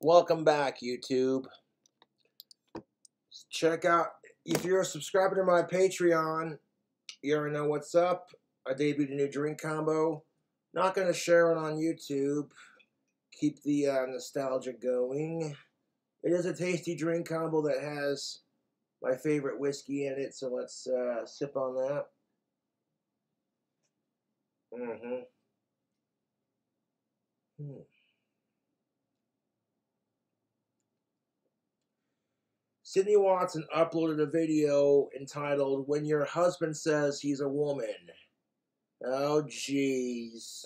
Welcome back, YouTube. Check out, if you're a subscriber to my Patreon, you already know what's up. I debuted a new drink combo. Not going to share it on YouTube. Keep the nostalgia going. It is a tasty drink combo that has my favorite whiskey in it, so let's sip on that. Sydney Watson uploaded a video entitled, "When Your Husband Says He's a Woman." Oh, jeez.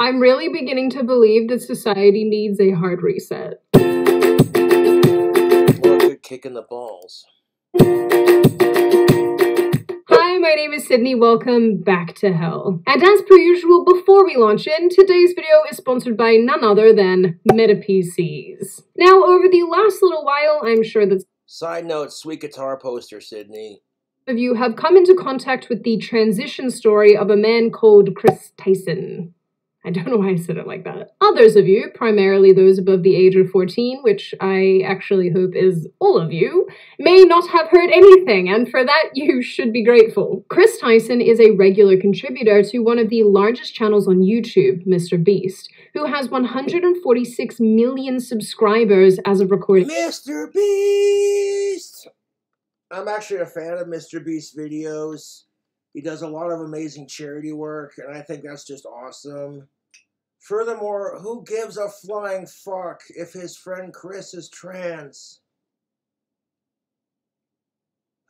I'm really beginning to believe that society needs a hard reset. What a good kick in the balls. Hi, my name is Sydney. Welcome back to hell. And as per usual, before we launch in, today's video is sponsored by none other than Meta PCs. Now, over the last little while, I'm sure that Side note, sweet guitar poster, Sydney. of you have come into contact with the transition story of a man called Chris Tyson. I don't know why I said it like that. Others of you, primarily those above the age of 14, which I actually hope is all of you, may not have heard anything, and for that you should be grateful. Chris Tyson is a regular contributor to one of the largest channels on YouTube, Mr. Beast, who has 146 million subscribers as of recording. Mr. Beast! I'm actually a fan of Mr. Beast's videos. He does a lot of amazing charity work, and I think that's just awesome. Furthermore, who gives a flying fuck if his friend Chris is trans?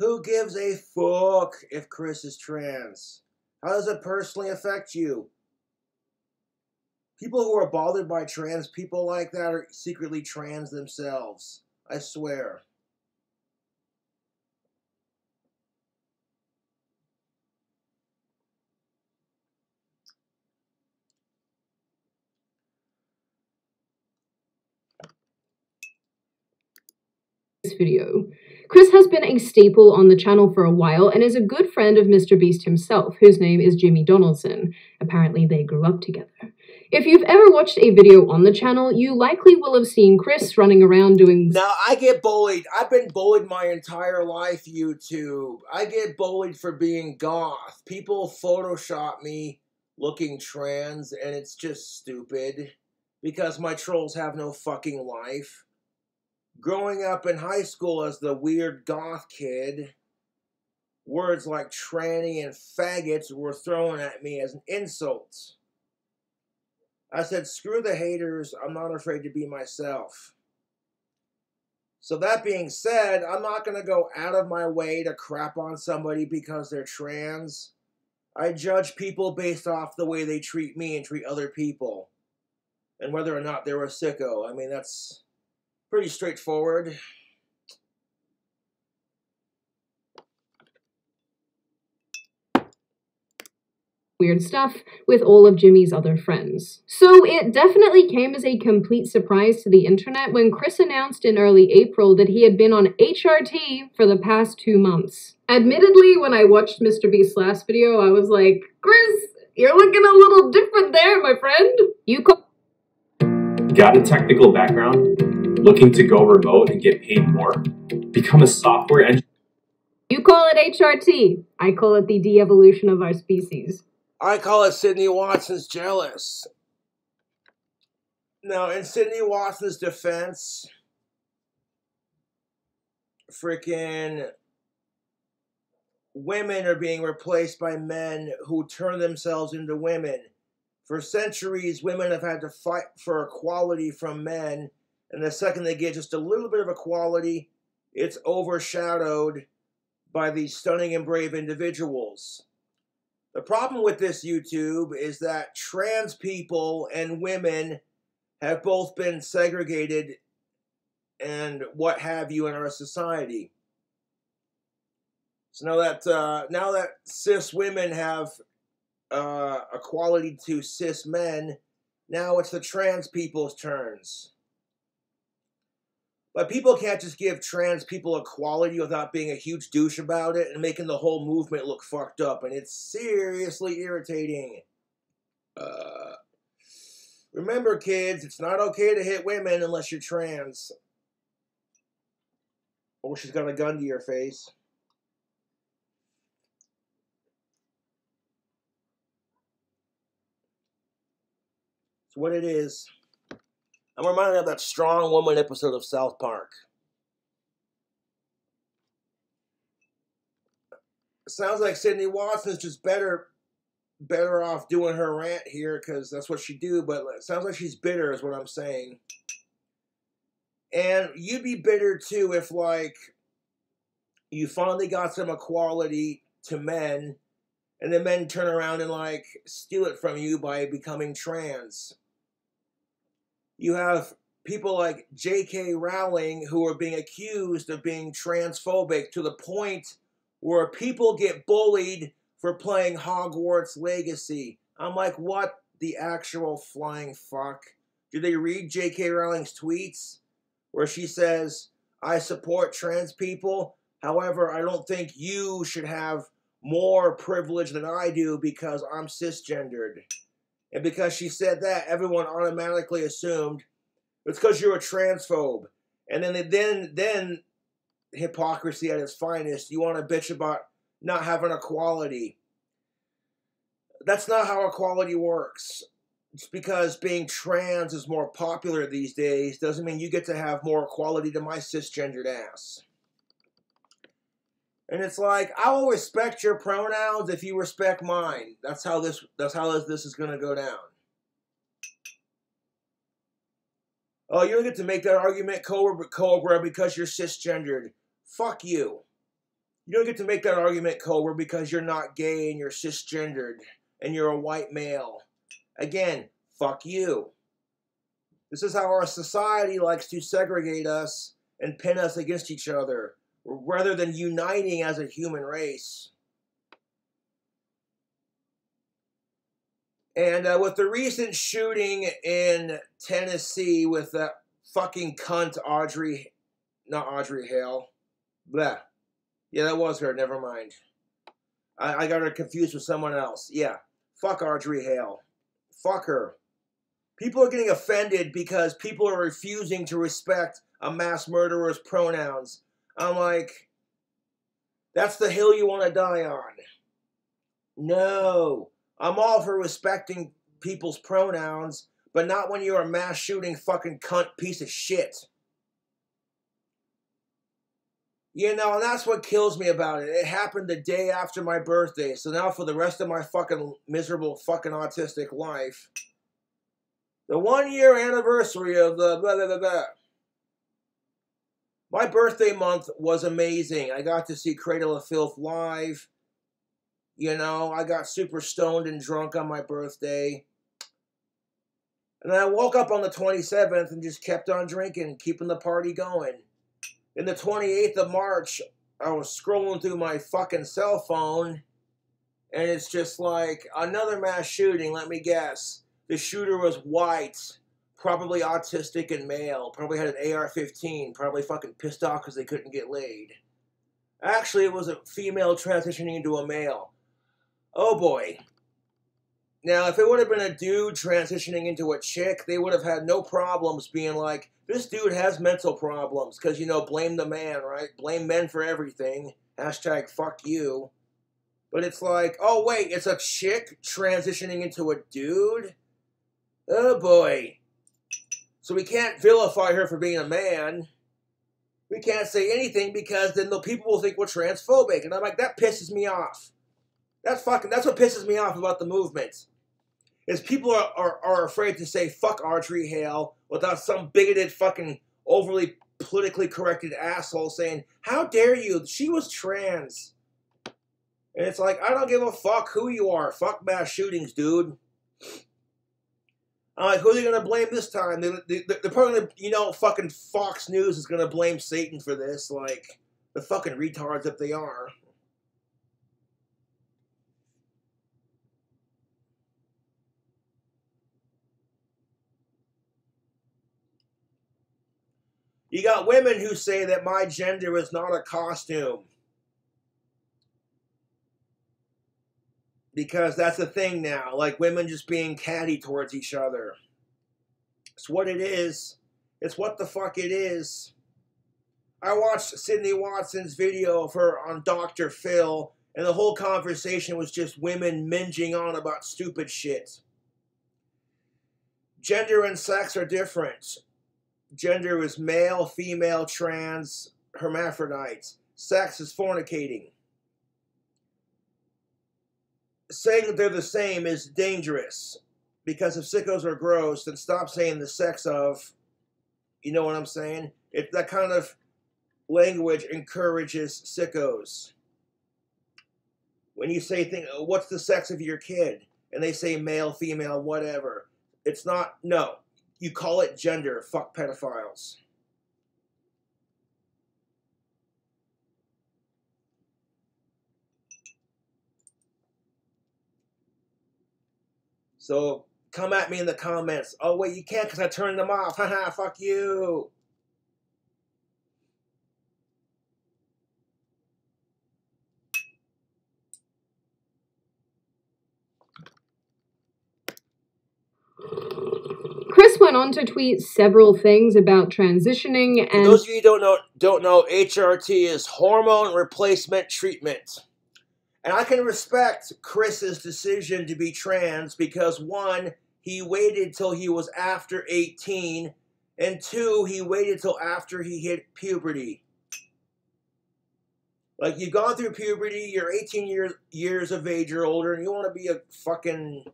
Who gives a fuck if Chris is trans? How does it personally affect you? People who are bothered by trans people like that are secretly trans themselves. I swear. This video. Chris has been a staple on the channel for a while and is a good friend of Mr. Beast himself, whose name is Jimmy Donaldson. Apparently they grew up together. If you've ever watched a video on the channel, you likely will have seen Chris running around doing... Now, I get bullied. I've been bullied my entire life, YouTube. I get bullied for being goth. People Photoshop me looking trans, and it's just stupid. Because my trolls have no fucking life. Growing up in high school as the weird goth kid, words like tranny and faggots were thrown at me as an insult. I said, screw the haters, I'm not afraid to be myself. So that being said, I'm not going to go out of my way to crap on somebody because they're trans. I judge people based off the way they treat me and treat other people. And whether or not they're a sicko. I mean, that's pretty straightforward. Weird stuff with all of Jimmy's other friends. So it definitely came as a complete surprise to the internet when Chris announced in early April that he had been on HRT for the past 2 months. Admittedly, when I watched Mr. Beast's last video, I was like, Chris, you're looking a little different there, my friend. You got a technical background? Looking to go remote and get paid more? Become a software engineer? You call it HRT. I call it the de-evolution of our species. I call it Sydney Watson's jealous. Now, in Sydney Watson's defense, freaking women are being replaced by men who turn themselves into women. For centuries, women have had to fight for equality from men, and the second they get just a little bit of equality, it's overshadowed by these stunning and brave individuals. The problem with this, YouTube, is that trans people and women have both been segregated and what have you in our society. So now that cis women have equality to cis men, now it's the trans people's turns. But people can't just give trans people equality without being a huge douche about it and making the whole movement look fucked up. And it's seriously irritating. Remember, kids, it's not okay to hit women unless you're trans. Or she's got a gun to your face. It's what it is. I'm reminded of that Strong Woman episode of South Park. It sounds like Sydney Watson's just better off doing her rant here because that's what she do, but it sounds like she's bitter is what I'm saying. And you'd be bitter too if, like, you finally got some equality to men and then men turn around and, like, steal it from you by becoming trans. You have people like J.K. Rowling who are being accused of being transphobic to the point where people get bullied for playing Hogwarts Legacy. I'm like, what the actual flying fuck? Did they read J.K. Rowling's tweets where she says, I support trans people, however, I don't think you should have more privilege than I do because I'm cisgendered. And because she said that, everyone automatically assumed it's because you're a transphobe. And then hypocrisy at its finest. You want to bitch about not having equality. That's not how equality works. It's because being trans is more popular these days doesn't mean you get to have more equality to my cisgendered ass. And it's like, I will respect your pronouns if you respect mine. That's how this is going to go down. Oh, you don't get to make that argument, Cobra, because you're cisgendered. Fuck you. You don't get to make that argument, Cobra, because you're not gay and you're cisgendered and you're a white male. Again, fuck you. This is how our society likes to segregate us and pin us against each other, rather than uniting as a human race. And with the recent shooting in Tennessee with that fucking cunt not Audrey Hale. Blah. Yeah, that was her, never mind. I got her confused with someone else. Yeah, fuck Audrey Hale. Fuck her. People are getting offended because people are refusing to respect a mass murderer's pronouns. I'm like, that's the hill you want to die on. No. I'm all for respecting people's pronouns, but not when you're a mass shooting fucking cunt piece of shit. You know, and that's what kills me about it. It happened the day after my birthday, so now for the rest of my fucking miserable fucking autistic life, the 1 year anniversary of the blah, blah, blah, blah. My birthday month was amazing. I got to see Cradle of Filth live. You know, I got super stoned and drunk on my birthday. And then I woke up on the 27th and just kept on drinking, keeping the party going. And the 28th of March, I was scrolling through my fucking cell phone, and it's just like, another mass shooting, let me guess. The shooter was white, probably autistic and male, probably had an AR-15, probably fucking pissed off because they couldn't get laid. Actually, it was a female transitioning into a male. Oh boy. Now, if it would have been a dude transitioning into a chick, they would have had no problems being like, this dude has mental problems. Because, you know, blame the man, right? Blame men for everything. Hashtag fuck you. But it's like, oh wait, it's a chick transitioning into a dude? Oh boy. So we can't vilify her for being a man. We can't say anything because then the people will think we're transphobic. And I'm like, that pisses me off. That's what pisses me off about the movement. Is people are afraid to say fuck Audrey Hale without some bigoted fucking overly politically corrected asshole saying, how dare you, she was trans. And it's like, I don't give a fuck who you are. Fuck mass shootings, dude. I'm like, who are they going to blame this time? They're probably going to, you know, fucking Fox News is going to blame Satan for this. Like, the fucking retards that they are. You got women who say that my gender is not a costume. Because that's a thing now. Like women just being catty towards each other. It's what it is. It's what the fuck it is. I watched Sydney Watson's video of her on Dr. Phil, and the whole conversation was just women minging on about stupid shit. Gender and sex are different. Gender is male, female, trans, hermaphrodites. Sex is fornicating. Saying that they're the same is dangerous. Because if sickos are gross, then stop saying the sex of. You know what I'm saying? That kind of language encourages sickos. When you say what's the sex of your kid? And they say male, female, whatever. It's not, no. You call it gender. Fuck pedophiles. So come at me in the comments. Oh, wait, you can't because I turned them off. Haha, fuck you. Chris went on to tweet several things about transitioning, and for those of you who don't know, HRT is hormone replacement treatment. And I can respect Chris's decision to be trans because, one, he waited till he was after 18, and two, he waited till after he hit puberty. Like, you've gone through puberty, you're 18 years of age or older, and you want to be a fucking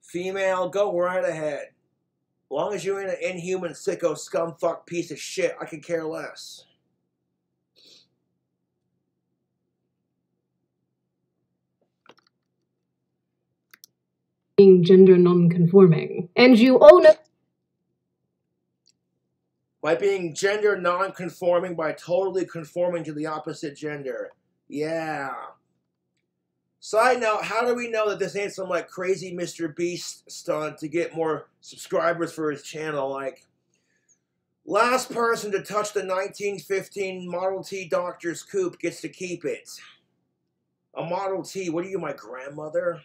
female, go right ahead. As long as you're in an inhuman, sicko, scumfuck piece of shit, I could care less. being gender non-conforming. And you all know by being gender non-conforming, by totally conforming to the opposite gender. Yeah. Side note, how do we know that this ain't some like crazy Mr. Beast stunt to get more subscribers for his channel? Like, last person to touch the 1915 Model T Doctor's Coupe gets to keep it. A Model T, what are you, my grandmother?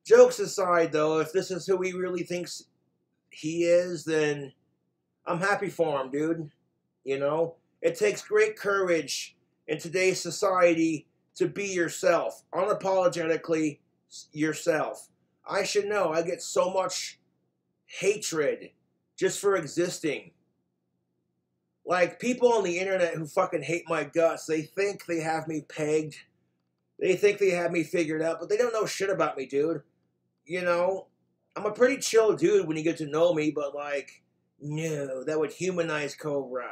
Jokes aside, though, if this is who he really thinks he is, then I'm happy for him, dude. You know? It takes great courage in today's society to be yourself. Unapologetically yourself. I should know. I get so much hatred just for existing. Like, people on the internet who fucking hate my guts, they think they have me pegged. They think they have me figured out, but they don't know shit about me, dude. You know, I'm a pretty chill dude when you get to know me, but like, no, that would humanize Cobra.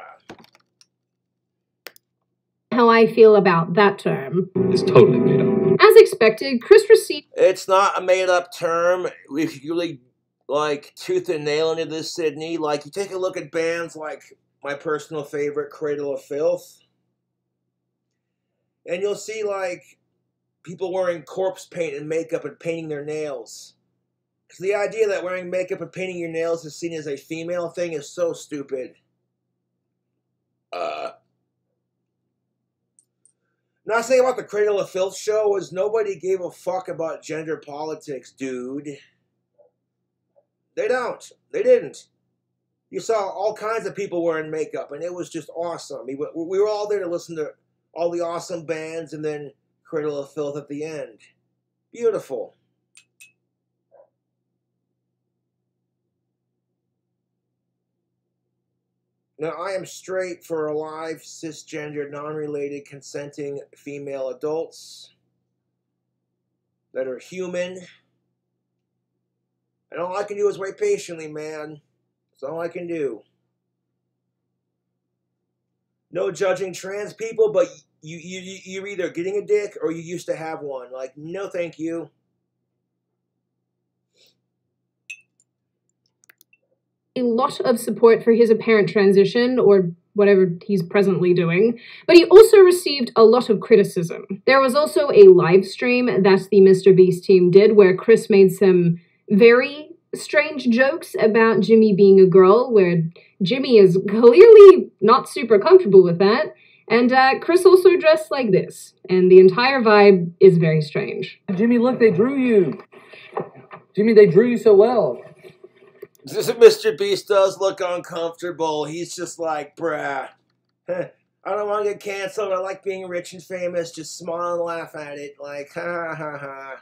how I feel about that term. It's totally made up. As expected, Chris received... It's not a made-up term. If you really, like, tooth and nail into this, Sydney, like, you take a look at bands like my personal favorite, Cradle of Filth, and you'll see, like, people wearing corpse paint and makeup and painting their nails. Because the idea that wearing makeup and painting your nails is seen as a female thing is so stupid. Not saying about the Cradle of Filth show was nobody gave a fuck about gender politics, dude. They don't. They didn't. You saw all kinds of people wearing makeup, and it was just awesome. We were all there to listen to all the awesome bands, and then Cradle of Filth at the end. Beautiful. Now, I am straight for alive, cisgender, non-related, consenting female adults that are human. And all I can do is wait patiently, man. That's all I can do. No judging trans people, but you're either getting a dick or you used to have one. Like, no thank you. a lot of support for his apparent transition, or whatever he's presently doing, but he also received a lot of criticism. There was also a live stream that the Mr. Beast team did where Chris made some very strange jokes about Jimmy being a girl, where Jimmy is clearly not super comfortable with that. And Chris also dressed like this, and the entire vibe is very strange. Jimmy, look, they drew you. Jimmy, they drew you so well. Mr. Beast does look uncomfortable. He's just like, bruh, I don't want to get canceled. I like being rich and famous. Just smile and laugh at it. Like, ha ha ha.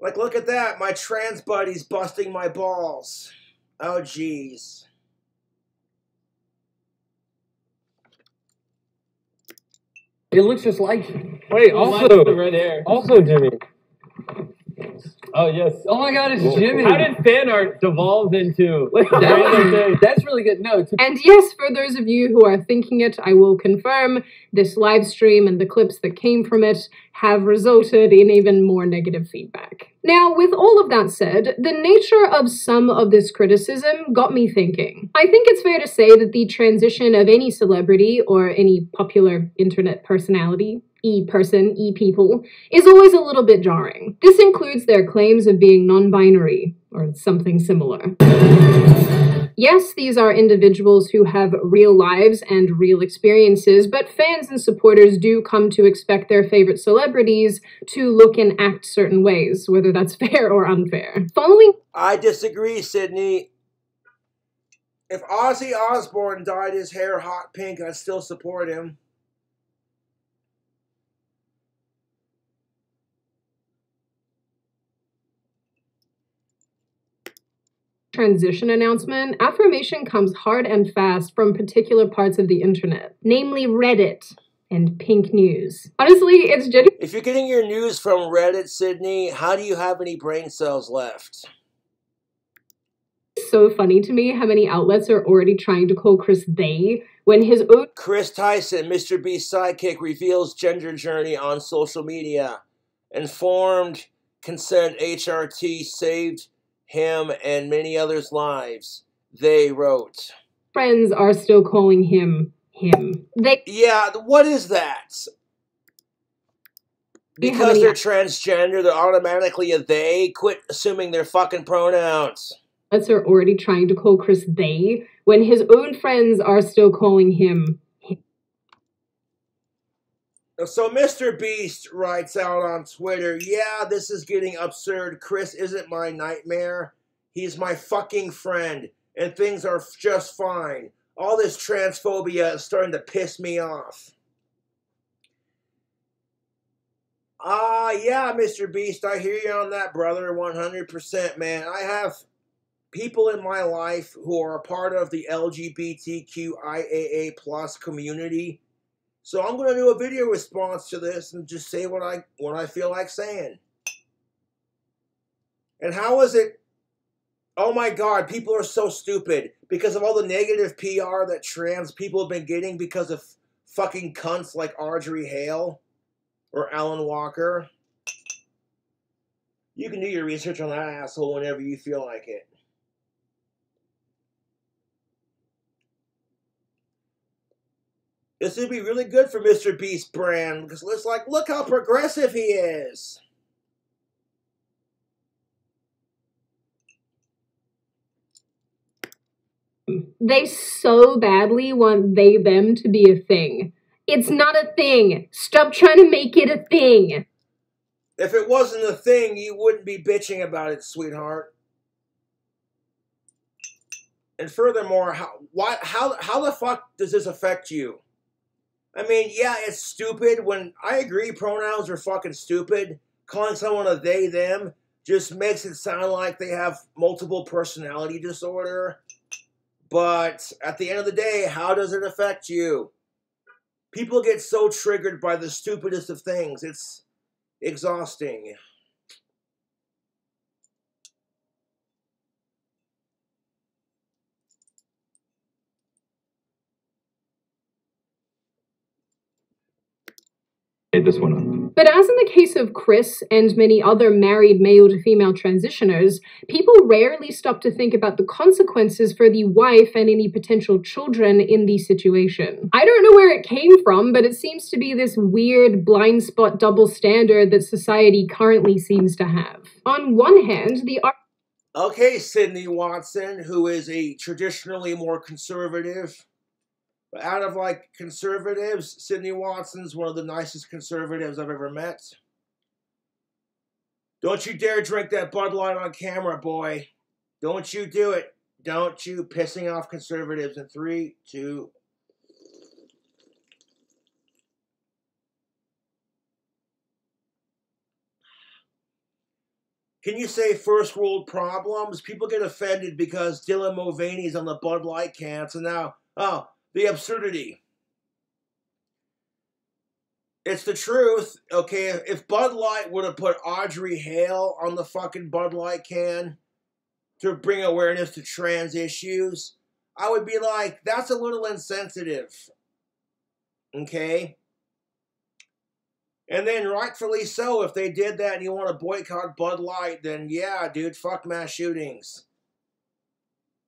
Like, look at that. My trans buddy's busting my balls. Oh, jeez. It looks just like you. Wait, also red hair. Also Jimmy. Oh yes. Oh my God, it's Jimmy. How did fan art devolve into That's really good. No. And yes, for those of you who are thinking it, I will confirm this live stream and the clips that came from it have resulted in even more negative feedback. Now, with all of that said, the nature of some of this criticism got me thinking. I think it's fair to say that the transition of any celebrity or any popular internet personality, e-person, e-people, is always a little bit jarring. This includes their claims of being non-binary, or something similar. Yes, these are individuals who have real lives and real experiences, but fans and supporters do come to expect their favorite celebrities to look and act certain ways, whether that's fair or unfair. Following... I disagree, Sydney. If Ozzy Osbourne dyed his hair hot pink, I'd still support him. Transition announcement, affirmation comes hard and fast from particular parts of the internet, namely Reddit and Pink News. Honestly, it's genuine. If you're getting your news from Reddit, Sydney, how do you have any brain cells left? So funny to me how many outlets are already trying to call Chris they when his own Chris Tyson, Mr. Beast's sidekick, reveals gender journey on social media. Informed consent HRT saved him and many others' lives. They wrote. Friends are still calling him him. Yeah, what is that? Because they're transgender, they're automatically a they? Quit assuming their fucking pronouns. Are already trying to call Chris they when his own friends are still calling him. So Mr. Beast writes out on Twitter, yeah, this is getting absurd. Chris isn't my nightmare. He's my fucking friend. And things are just fine. All this transphobia is starting to piss me off. Yeah, Mr. Beast, I hear you on that, brother, 100%, man. I have people in my life who are a part of the LGBTQIAA+ community. So I'm going to do a video response to this and just say what I feel like saying. And how is it? Oh my God, people are so stupid because of all the negative PR that trans people have been getting because of fucking cunts like Audrey Hale or Alan Walker. You can do your research on that asshole whenever you feel like it. This would be really good for Mr. Beast's brand because it's like, look how progressive he is. They so badly want they-them to be a thing. It's not a thing. Stop trying to make it a thing. If it wasn't a thing, you wouldn't be bitching about it, sweetheart. And furthermore, how the fuck does this affect you? I mean, yeah, it's stupid. When I agree pronouns are fucking stupid, calling someone a they, them just makes it sound like they have multiple personality disorder. But at the end of the day, how does it affect you? People get so triggered by the stupidest of things. It's exhausting. This one up. But as in the case of Chris and many other married male-to-female transitioners, people rarely stop to think about the consequences for the wife and any potential children in the situation. I don't know where it came from, but it seems to be this weird blind spot double standard that society currently seems to have. On one hand, Okay, Sydney Watson, who is a traditionally more conservative. But out of like conservatives, Sydney Watson's one of the nicest conservatives I've ever met. Don't you dare drink that Bud Light on camera, boy. Don't you do it. Don't you pissing off conservatives in 3, 2. Can you say first world problems? People get offended because Dylan Mulvaney's on the Bud Light cans, and now, oh, the absurdity. It's the truth, okay? If Bud Light would have put Audrey Hale on the fucking Bud Light can to bring awareness to trans issues, I would be like, that's a little insensitive, okay? And then rightfully so, if they did that and you want to boycott Bud Light, then yeah, dude, fuck mass shootings.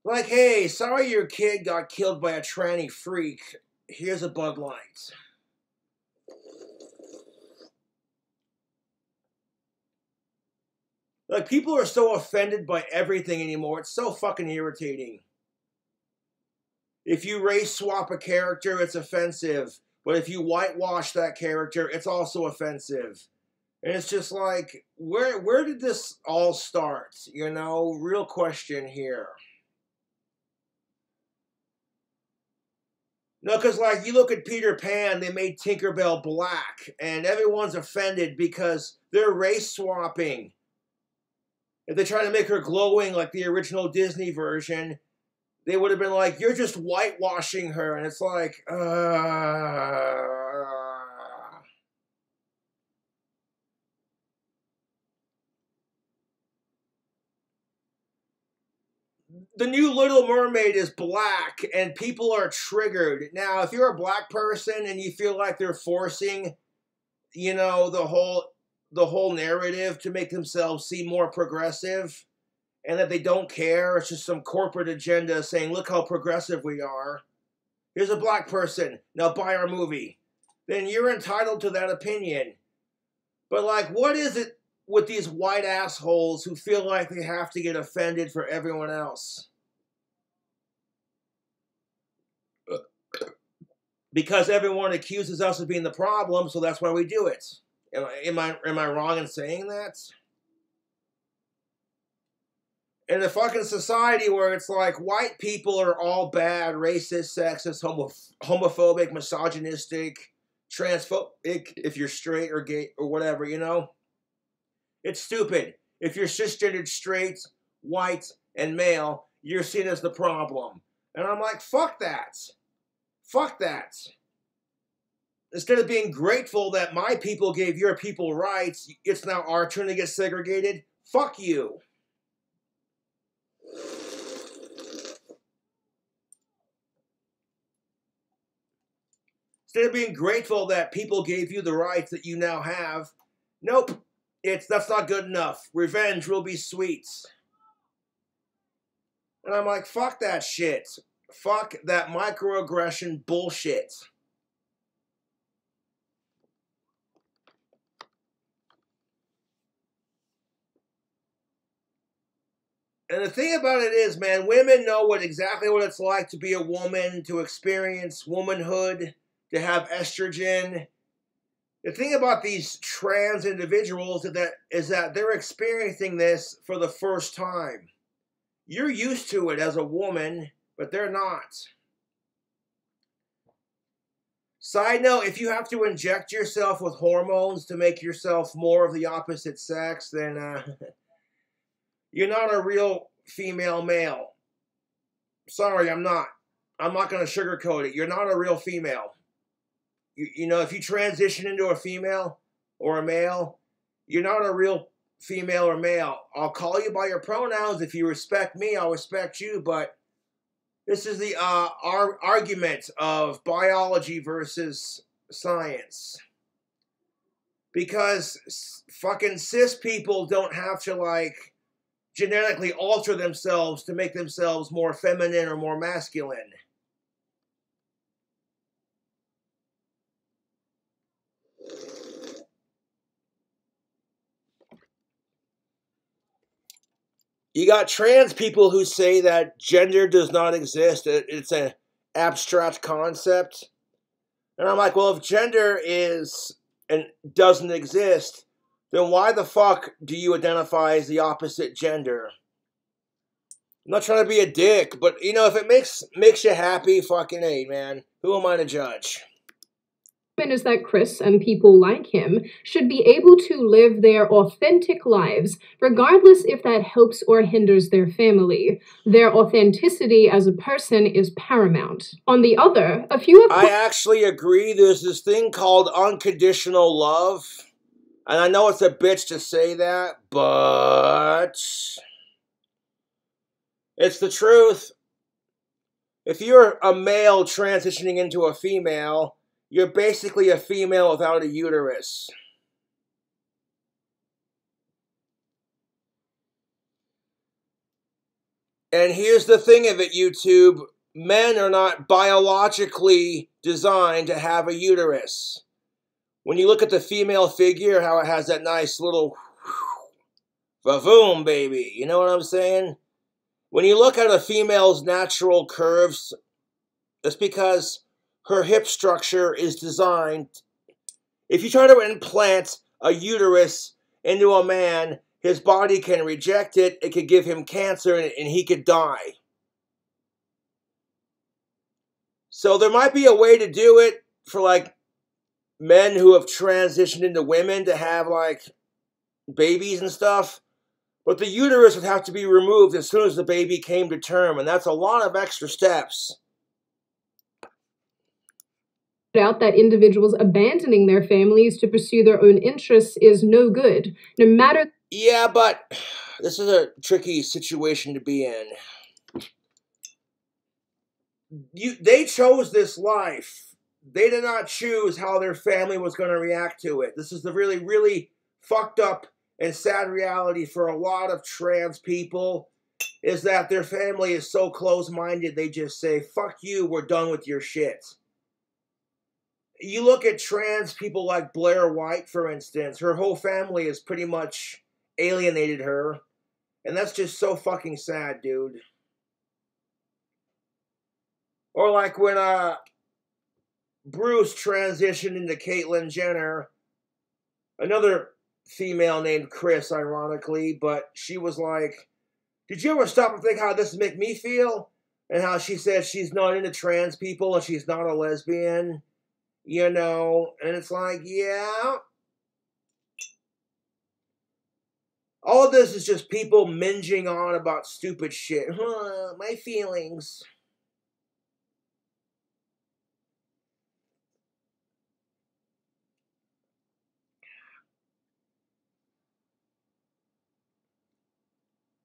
Like, hey, sorry your kid got killed by a tranny freak. Here's a Bud Light. Like, people are so offended by everything anymore. It's so fucking irritating. If you race swap a character, it's offensive. But if you whitewash that character, it's also offensive. And it's just like, where did this all start? You know, real question here. No, because like, you look at Peter Pan, they made Tinkerbell black. And everyone's offended because they're race swapping. If they try to make her glowing like the original Disney version, they would have been like, you're just whitewashing her. And it's like, The new Little Mermaid is black, and people are triggered. Now, if you're a black person and you feel like they're forcing, you know, the whole narrative to make themselves seem more progressive, and that they don't care, it's just some corporate agenda saying, look how progressive we are. Here's a black person, now buy our movie. Then you're entitled to that opinion. But like, what is it with these white assholes who feel like they have to get offended for everyone else? Because everyone accuses us of being the problem, so that's why we do it. Am I wrong in saying that? In a fucking society where it's like white people are all bad, racist, sexist, homophobic, misogynistic, transphobic, if you're straight or gay or whatever, you know? It's stupid. If you're cisgendered, straight, white, and male, you're seen as the problem. And I'm like, fuck that. Fuck that. Instead of being grateful that my people gave your people rights, it's now our turn to get segregated. Fuck you. Instead of being grateful that people gave you the rights that you now have, nope, that's not good enough. Revenge will be sweet. And I'm like, fuck that shit. Fuck that microaggression bullshit. And the thing about it is, man, women know exactly what it's like to be a woman, to experience womanhood, to have estrogen. The thing about these trans individuals is that they're experiencing this for the first time. You're used to it as a woman, but they're not. Side note, if you have to inject yourself with hormones to make yourself more of the opposite sex, then you're not a real female male. Sorry, I'm not. I'm not going to sugarcoat it. You're not a real female. You know, if you transition into a female or a male, you're not a real female or male. I'll call you by your pronouns. If you respect me, I'll respect you. But this is the argument of biology versus science. Because fucking cis people don't have to, like, genetically alter themselves to make themselves more feminine or more masculine. You got trans people who say that gender does not exist. It's an abstract concept. And I'm like, well, if gender is and doesn't exist, then why the fuck do you identify as the opposite gender? I'm not trying to be a dick, but, you know, if it makes you happy, fucking A, man. Who am I to judge? Is that Chris and people like him should be able to live their authentic lives, regardless if that helps or hinders their family. Their authenticity as a person is paramount. On the other, a few of... I actually agree. There's this thing called unconditional love. And I know it's a bitch to say that, but it's the truth. If you're a male transitioning into a female, you're basically a female without a uterus. And here's the thing of it, YouTube. Men are not biologically designed to have a uterus. When you look at the female figure, how it has that nice little vavoom, baby. You know what I'm saying? When you look at a female's natural curves, it's because her hip structure is designed. If you try to implant a uterus into a man, his body can reject it, it could give him cancer, and he could die. So there might be a way to do it for, like, men who have transitioned into women to have, like, babies and stuff. But the uterus would have to be removed as soon as the baby came to term, and that's a lot of extra steps. Out that individuals abandoning their families to pursue their own interests is no good, no matter... Yeah, but this is a tricky situation to be in. They chose this life. They did not choose how their family was going to react to it. This is the really, really fucked up and sad reality for a lot of trans people, is that their family is so close-minded, they just say, fuck you, we're done with your shit. You look at trans people like Blair White, for instance. Her whole family has pretty much alienated her. And that's just so fucking sad, dude. Or like when Bruce transitioned into Caitlyn Jenner. Another female named Chris, ironically. But she was like, did you ever stop and think how this would make me feel? And how she said she's not into trans people and she's not a lesbian. You know, and it's like, yeah. All of this is just people minging on about stupid shit. My feelings.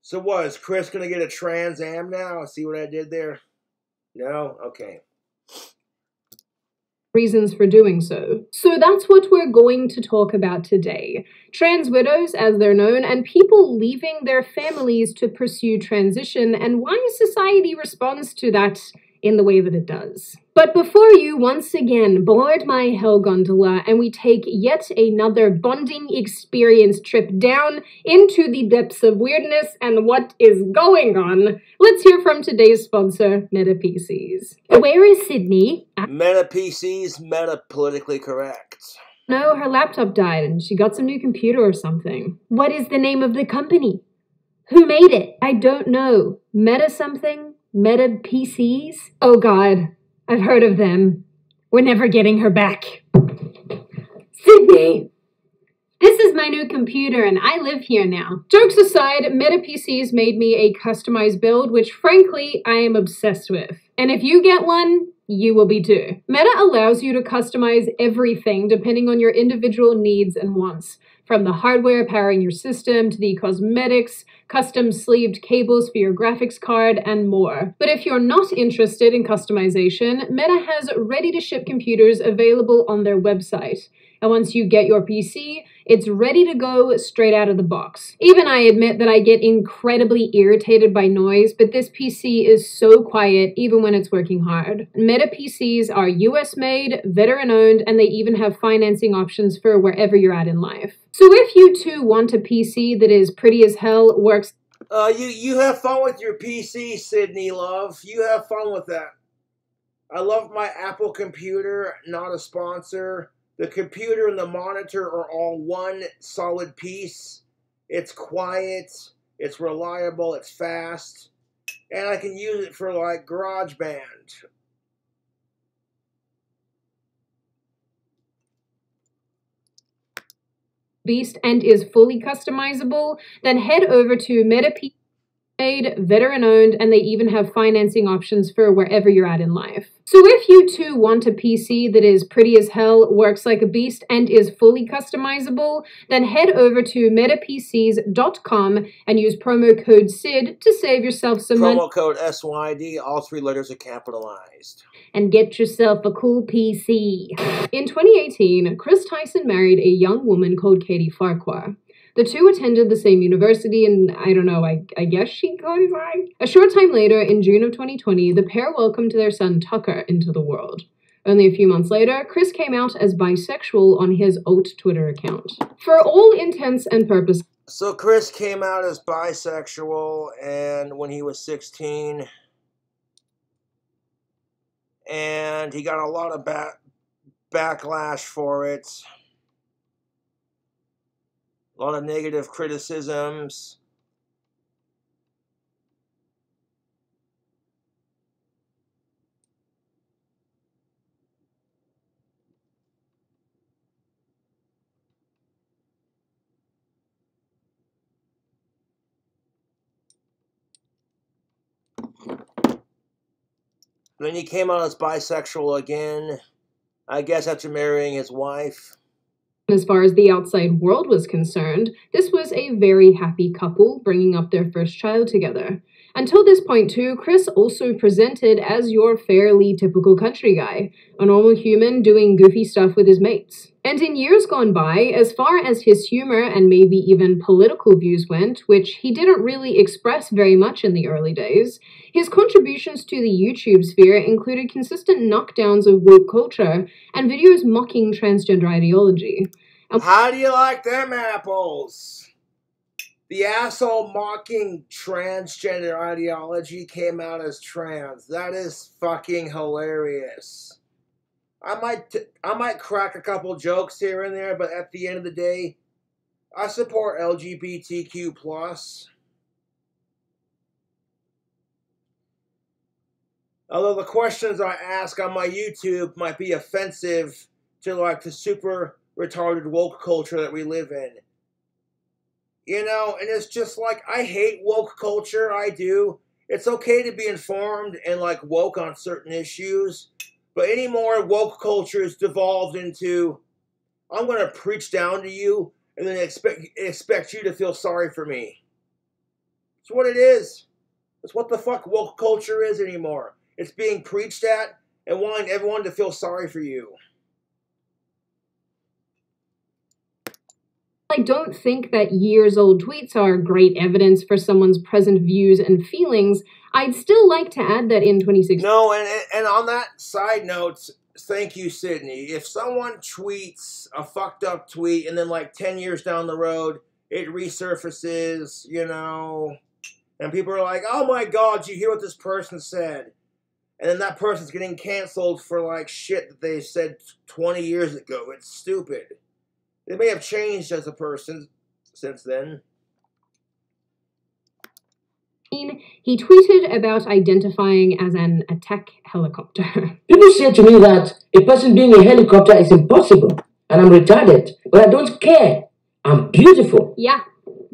So what, is Chris going to get a Trans Am now? See what I did there? No? Okay. Reasons for doing so. So that's what we're going to talk about today. Trans widows, as they're known, and people leaving their families to pursue transition, and why society responds to that in the way that it does. But before you once again board my hell gondola and we take yet another bonding experience trip down into the depths of weirdness and what is going on, let's hear from today's sponsor, Meta PCs. Where is Sydney? Meta PCs, meta politically correct. No, her laptop died and she got some new computer or something. What is the name of the company? Who made it? I don't know. Meta something? Meta PCs? Oh god, I've heard of them. We're never getting her back. Sydney! This is my new computer and I live here now. Jokes aside, Meta PCs made me a customized build, which frankly, I am obsessed with. And if you get one, you will be too. Meta allows you to customize everything depending on your individual needs and wants. From the hardware powering your system to the cosmetics, custom sleeved cables for your graphics card, and more. But if you're not interested in customization, Meta has ready-to-ship computers available on their website. And once you get your PC, it's ready to go straight out of the box. Even I admit that I get incredibly irritated by noise, but this PC is so quiet even when it's working hard. Meta PCs are US made, veteran owned, and they even have financing options for wherever you're at in life. So if you too want a PC that is pretty as hell, works... You have fun with your PC, Sydney love. You have fun with that. I love my Apple computer, not a sponsor. The computer and the monitor are all one solid piece. It's quiet, it's reliable, it's fast, and I can use it for like GarageBand. Beast and is fully customizable, then head over to MetaPC. Made, veteran owned, and they even have financing options for wherever you're at in life. So if you too want a PC that is pretty as hell, works like a beast, and is fully customizable, then head over to metapcs.com and use promo code SID to save yourself some money. Promo code SYD, all 3 letters are capitalized. And get yourself a cool PC. In 2018, Chris Tyson married a young woman called Katie Farquhar. The two attended the same university, and I don't know, I guess she qualified? A short time later, in June of 2020, the pair welcomed their son Tucker into the world. Only a few months later, Chris came out as bisexual on his alt Twitter account. For all intents and purposes. So Chris came out as bisexual and when he was 16, and he got a lot of backlash for it. A lot of negative criticisms. Then he came out as bisexual again, I guess after marrying his wife. As far as the outside world was concerned, this was a very happy couple bringing up their first child together. Until this point too, Chris also presented as your fairly typical country guy, a normal human doing goofy stuff with his mates. And in years gone by, as far as his humor and maybe even political views went, which he didn't really express very much in the early days, his contributions to the YouTube sphere included consistent knockdowns of woke culture and videos mocking transgender ideology. How do you like them apples? The asshole mocking transgender ideology came out as trans. That is fucking hilarious. I might crack a couple jokes here and there, but at the end of the day, I support LGBTQ+. Although the questions I ask on my YouTube might be offensive to like the super retarded woke culture that we live in. You know, and it's just like, I hate woke culture, I do. It's okay to be informed and like woke on certain issues, but anymore woke culture is devolved into, I'm going to preach down to you and then expect you to feel sorry for me. It's what it is. It's what the fuck woke culture is anymore. It's being preached at and wanting everyone to feel sorry for you. I don't think that years-old tweets are great evidence for someone's present views and feelings. I'd still like to add that in 2016... No, and on that side note, thank you, Sydney. If someone tweets a fucked up tweet and then like 10 years down the road, it resurfaces, you know, and people are like, oh my god, did you hear what this person said? And then that person's getting canceled for like shit that they said 20 years ago. It's stupid. They may have changed as a person since then. He tweeted about identifying as an attack helicopter. People say to me that a person being a helicopter is impossible, and I'm retarded, but I don't care. I'm beautiful. Yeah,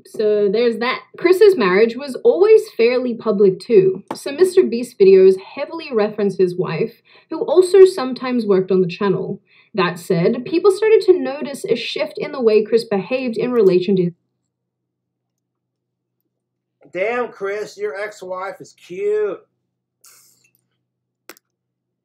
so there's that. Chris's marriage was always fairly public too. Some Mr. Beast videos heavily reference his wife, who also sometimes worked on the channel. That said, people started to notice a shift in the way Chris behaved in relation to... Damn, Chris, your ex-wife is cute.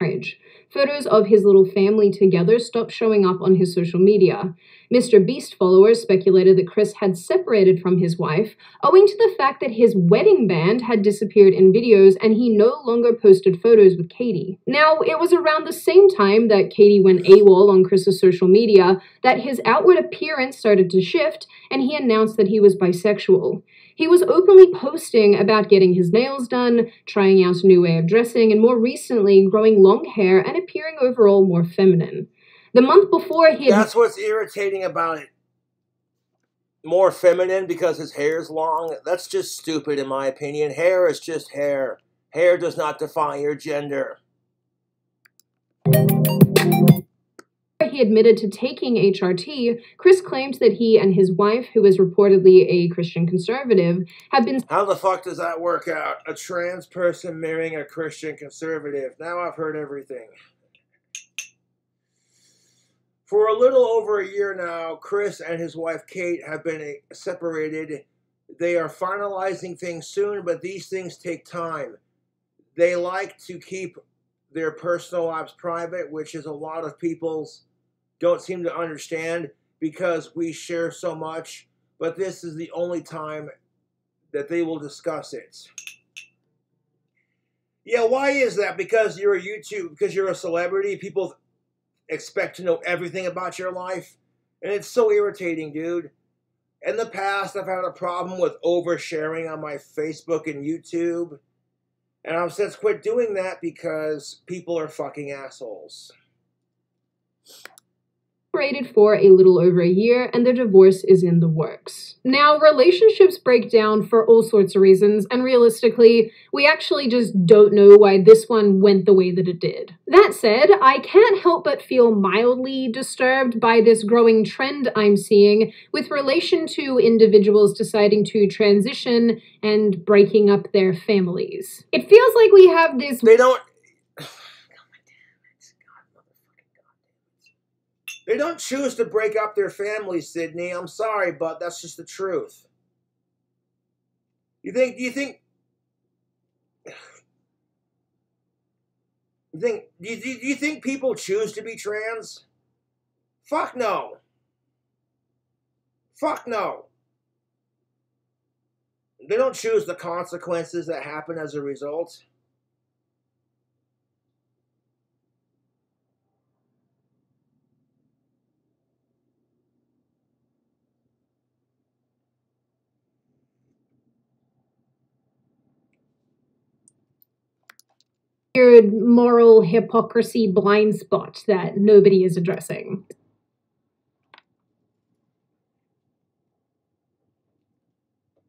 Marriage. Photos of his little family together stopped showing up on his social media. Mr. Beast followers speculated that Chris had separated from his wife, owing to the fact that his wedding band had disappeared in videos and he no longer posted photos with Katie. Now, it was around the same time that Katie went AWOL on Chris's social media that his outward appearance started to shift and he announced that he was bisexual. He was openly posting about getting his nails done, trying out a new way of dressing, and more recently growing long hair and appearing overall more feminine. The month before he had... That's what's irritating about it. More feminine because his hair's long? That's just stupid in my opinion. Hair is just hair. Hair does not define your gender. He admitted to taking HRT, Chris claimed that he and his wife, who is reportedly a Christian conservative, have been... How the fuck does that work out? A trans person marrying a Christian conservative. Now I've heard everything. For a little over a year now, Chris and his wife Kate have been separated. They are finalizing things soon, but these things take time. They like to keep their personal lives private, which is a lot of people's don't seem to understand because we share so much, but this is the only time that they will discuss it. Yeah, why is that? Because you're a because you're a celebrity, people expect to know everything about your life, and it's so irritating, dude. In the past, I've had a problem with oversharing on my Facebook and YouTube, and I've since quit doing that because people are fucking assholes. Separated for a little over a year, and their divorce is in the works. Now, relationships break down for all sorts of reasons, and realistically, we actually just don't know why this one went the way that it did. That said, I can't help but feel mildly disturbed by this growing trend I'm seeing with relation to individuals deciding to transition and breaking up their families. It feels like we have this... They don't choose to break up their families, Sydney. I'm sorry, but that's just the truth. Do you think people choose to be trans? Fuck no. Fuck no. They don't choose the consequences that happen as a result. Weird moral hypocrisy blind spot that nobody is addressing.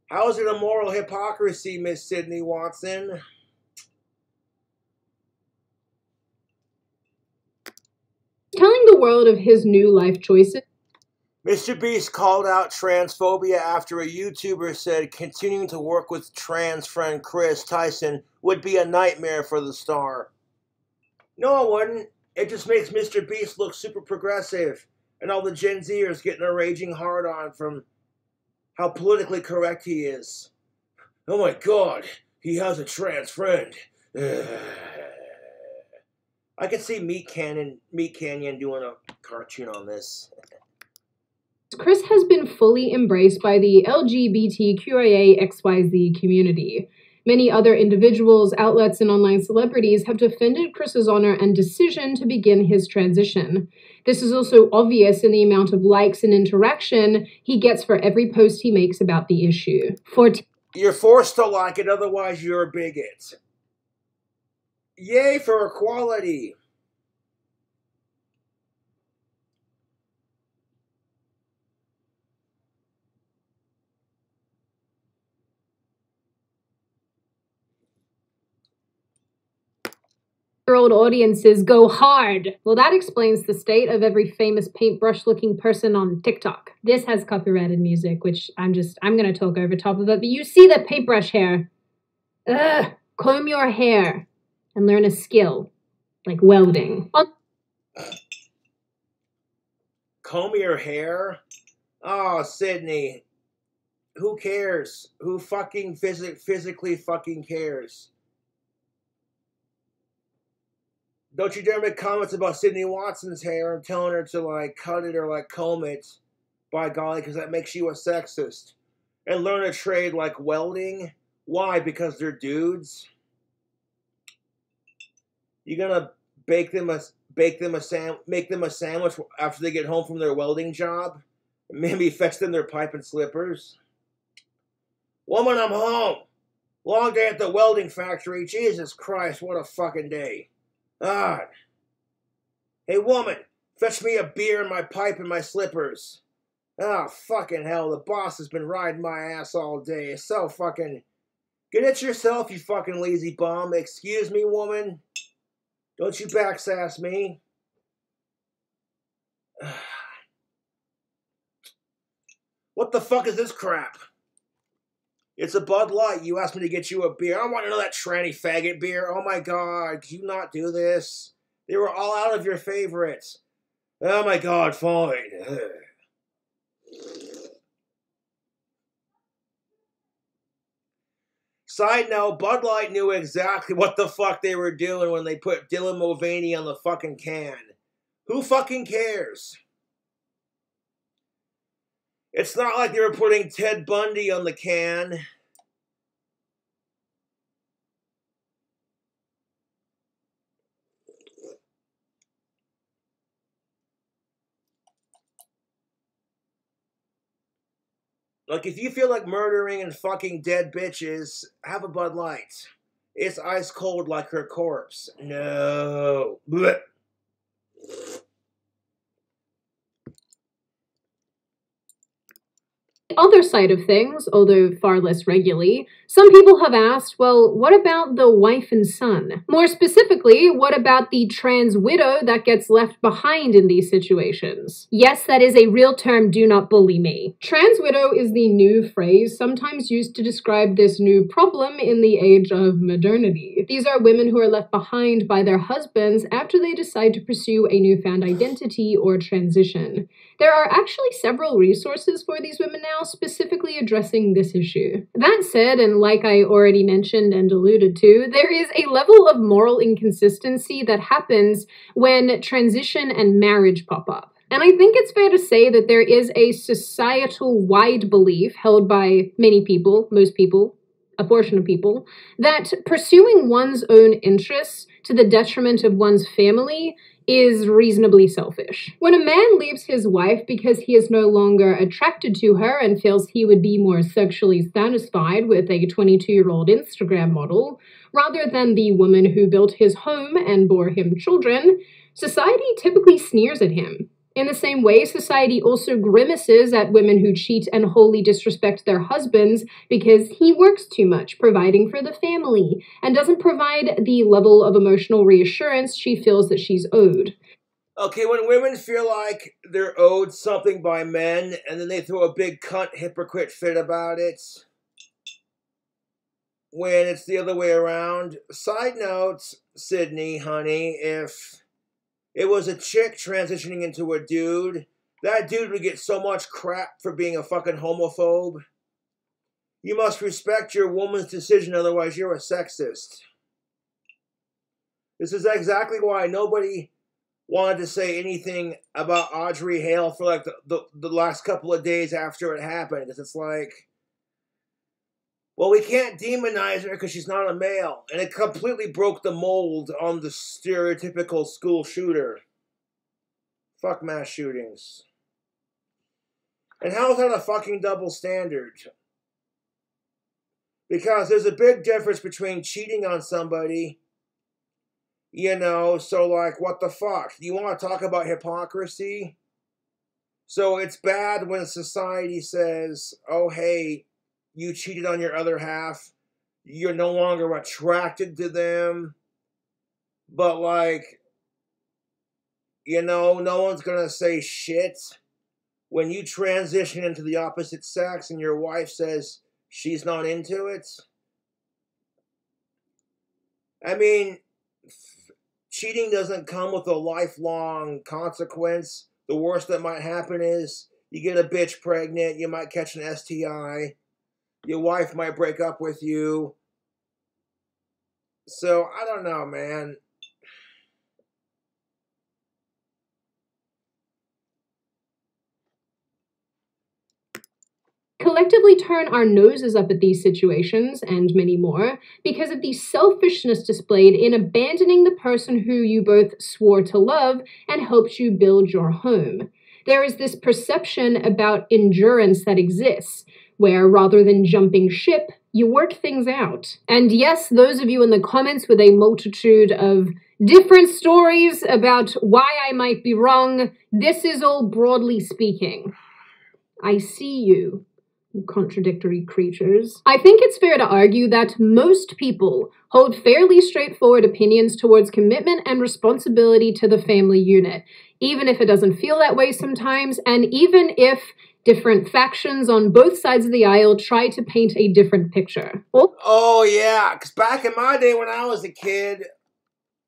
How is it a moral hypocrisy, Miss Sydney Watson? Telling the world of his new life choices. Mr. Beast called out transphobia after a YouTuber said continuing to work with trans friend Chris Tyson would be a nightmare for the star. No, it wouldn't. It just makes Mr. Beast look super progressive, and all the Gen Zers getting a raging hard-on from how politically correct he is. Oh my god, he has a trans friend. I could see Meat Canyon doing a cartoon on this. Chris has been fully embraced by the LGBTQIAXYZ community. Many other individuals, outlets, and online celebrities have defended Chris's honor and decision to begin his transition. This is also obvious in the amount of likes and interaction he gets for every post he makes about the issue. You're forced to like it, otherwise you're a bigot. Yay for equality! Year-old audiences go hard. Well, that explains the state of every famous paintbrush-looking person on TikTok. This has copyrighted music, which I'm gonna talk over top of it, but you see the paintbrush hair. Ugh, comb your hair and learn a skill, like welding. Comb your hair? Oh, Sydney. Who cares? Who fucking physically fucking cares? Don't you dare make comments about Sydney Watson's hair and telling her to, like, cut it or, like, comb it. by golly, because that makes you a sexist. And learn a trade like welding. Why? Because they're dudes. You gonna make them a sandwich after they get home from their welding job? Maybe fetch them their pipe and slippers. Woman, I'm home. Long day at the welding factory. Jesus Christ, what a fucking day. God. Hey, woman, fetch me a beer and my pipe and my slippers. Oh, fucking hell, the boss has been riding my ass all day. It's so fucking... Get it yourself, you fucking lazy bum. Excuse me, woman. Don't you backsass me. What the fuck is this crap? It's a Bud Light. You asked me to get you a beer. I don't want to know that tranny faggot beer. Oh my god, could you not do this? They were all out of your favorites. Oh my god, fine. Side note, Bud Light knew exactly what the fuck they were doing when they put Dylan Mulvaney on the fucking can. Who fucking cares? It's not like they were putting Ted Bundy on the can. Like, if you feel like murdering and fucking dead bitches, have a Bud Light. It's ice cold like her corpse. No. Blech. Other side of things, although far less regularly, some people have asked, well, what about the wife and son? More specifically, what about the trans widow that gets left behind in these situations? Yes, that is a real term, do not bully me. Trans widow is the new phrase sometimes used to describe this new problem in the age of modernity. These are women who are left behind by their husbands after they decide to pursue a newfound identity or transition. There are actually several resources for these women now, specifically addressing this issue. That said, and like I already mentioned and alluded to, there is a level of moral inconsistency that happens when transition and marriage pop up. And I think it's fair to say that there is a societal-wide belief held by many people, most people, a portion of people, that pursuing one's own interests to the detriment of one's family is reasonably selfish. When a man leaves his wife because he is no longer attracted to her and feels he would be more sexually satisfied with a 22-year-old Instagram model, rather than the woman who built his home and bore him children, society typically sneers at him. In the same way, society also grimaces at women who cheat and wholly disrespect their husbands because he works too much, providing for the family, and doesn't provide the level of emotional reassurance she feels that she's owed. Okay, when women feel like they're owed something by men, and then they throw a big cunt hypocrite fit about it, when it's the other way around. Side note, Sydney, honey, if it was a chick transitioning into a dude, that dude would get so much crap for being a fucking homophobe. You must respect your woman's decision, otherwise you're a sexist. This is exactly why nobody wanted to say anything about Audrey Hale for like the last couple of days after it happened. Because it's like, well, we can't demonize her because she's not a male. And it completely broke the mold on the stereotypical school shooter. Fuck mass shootings. And how is that a fucking double standard? Because there's a big difference between cheating on somebody, you know, so like, what the fuck? You want to talk about hypocrisy? So it's bad when society says, oh, hey, you cheated on your other half, you're no longer attracted to them, but like, you know, no one's gonna say shit when you transition into the opposite sex and your wife says she's not into it. I mean, cheating doesn't come with a lifelong consequence. The worst that might happen is you get a bitch pregnant, you might catch an STI, your wife might break up with you. So, I don't know, man. collectively turn our noses up at these situations, and many more, because of the selfishness displayed in abandoning the person who you both swore to love and helped you build your home. There is this perception about endurance that exists, where rather than jumping ship, you work things out. And yes, those of you in the comments with a multitude of different stories about why I might be wrong, this is all broadly speaking. I see you, you contradictory creatures. I think it's fair to argue that most people hold fairly straightforward opinions towards commitment and responsibility to the family unit, even if it doesn't feel that way sometimes, and even if different factions on both sides of the aisle try to paint a different picture. Oh yeah, because back in my day when I was a kid,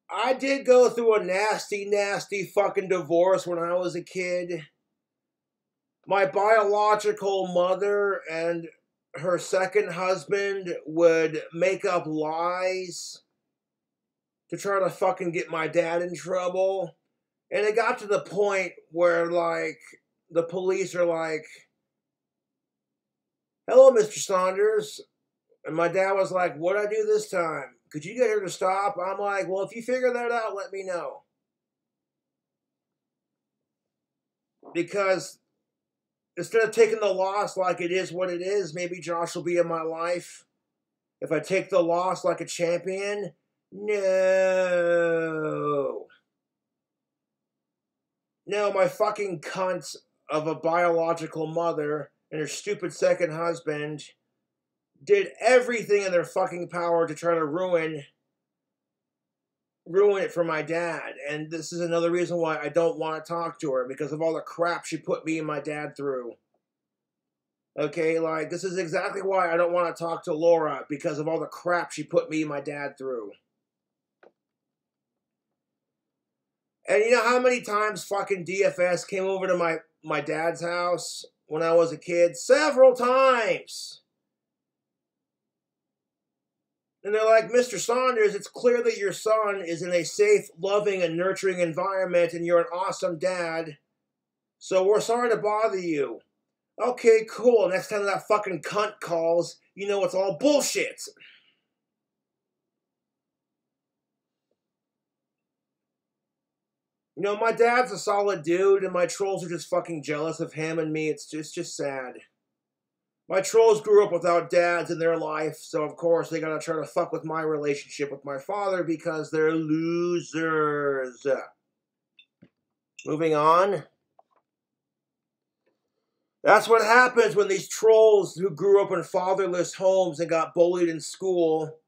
I did go through a nasty, nasty fucking divorce when I was a kid. My biological mother and her second husband would make up lies to try to fucking get my dad in trouble. And it got to the point where, like, the police are like, "Hello, Mr. Saunders." And my dad was like, "What'd I do this time? Could you get her to stop?" I'm like, "Well, if you figure that out, let me know." Because instead of taking the loss like it is what it is, maybe Josh will be in my life. If I take the loss like a champion, no. No, my fucking cunt of a biological mother and her stupid second husband did everything in their fucking power to try to ruin it for my dad. And this is another reason why I don't want to talk to her, because of all the crap she put me and my dad through. Okay, like, this is exactly why I don't want to talk to Laura, because of all the crap she put me and my dad through. And you know how many times fucking DFS came over to my dad's house when I was a kid? Several times. And they're like, "Mr. Saunders, it's clear that your son is in a safe, loving, and nurturing environment, and you're an awesome dad. So we're sorry to bother you." Okay, cool. Next time that fucking cunt calls, you know it's all bullshit. You know, my dad's a solid dude, and my trolls are just fucking jealous of him and me. It's just sad. My trolls grew up without dads in their life, so of course they gotta try to fuck with my relationship with my father because they're losers. Moving on. That's what happens when these trolls who grew up in fatherless homes and got bullied in school,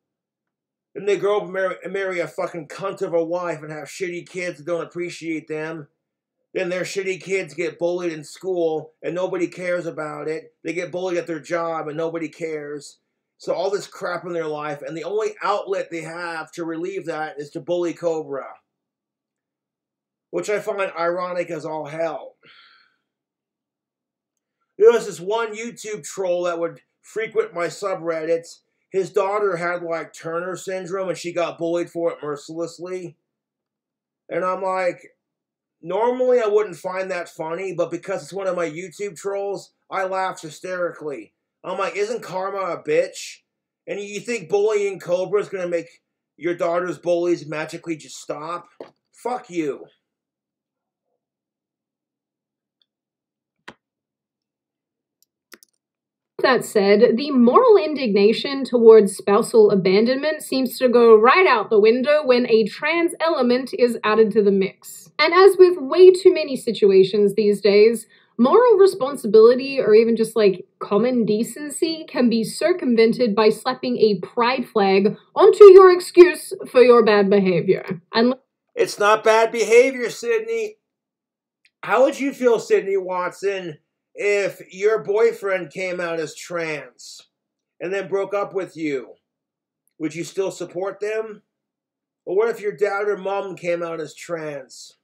and they grow up and marry a fucking cunt of a wife and have shitty kids that don't appreciate them. Then their shitty kids get bullied in school and nobody cares about it. They get bullied at their job and nobody cares. So all this crap in their life, and the only outlet they have to relieve that is to bully Cobra. Which I find ironic as all hell. There was this one YouTube troll that would frequent my subreddits. His daughter had, like, Turner syndrome, and she got bullied for it mercilessly. And I'm like, normally I wouldn't find that funny, but because it's one of my YouTube trolls, I laugh hysterically. I'm like, isn't karma a bitch? And you think bullying Cobra is going to make your daughter's bullies magically just stop? Fuck you. That said, the moral indignation towards spousal abandonment seems to go right out the window when a trans element is added to the mix. And as with way too many situations these days, moral responsibility, or even just like common decency, can be circumvented by slapping a pride flag onto your excuse for your bad behavior. It's not bad behavior, Sydney. How would you feel, Sydney Watson, if your boyfriend came out as trans and then broke up with you? Would you still support them? Or what if your dad or mom came out as trans?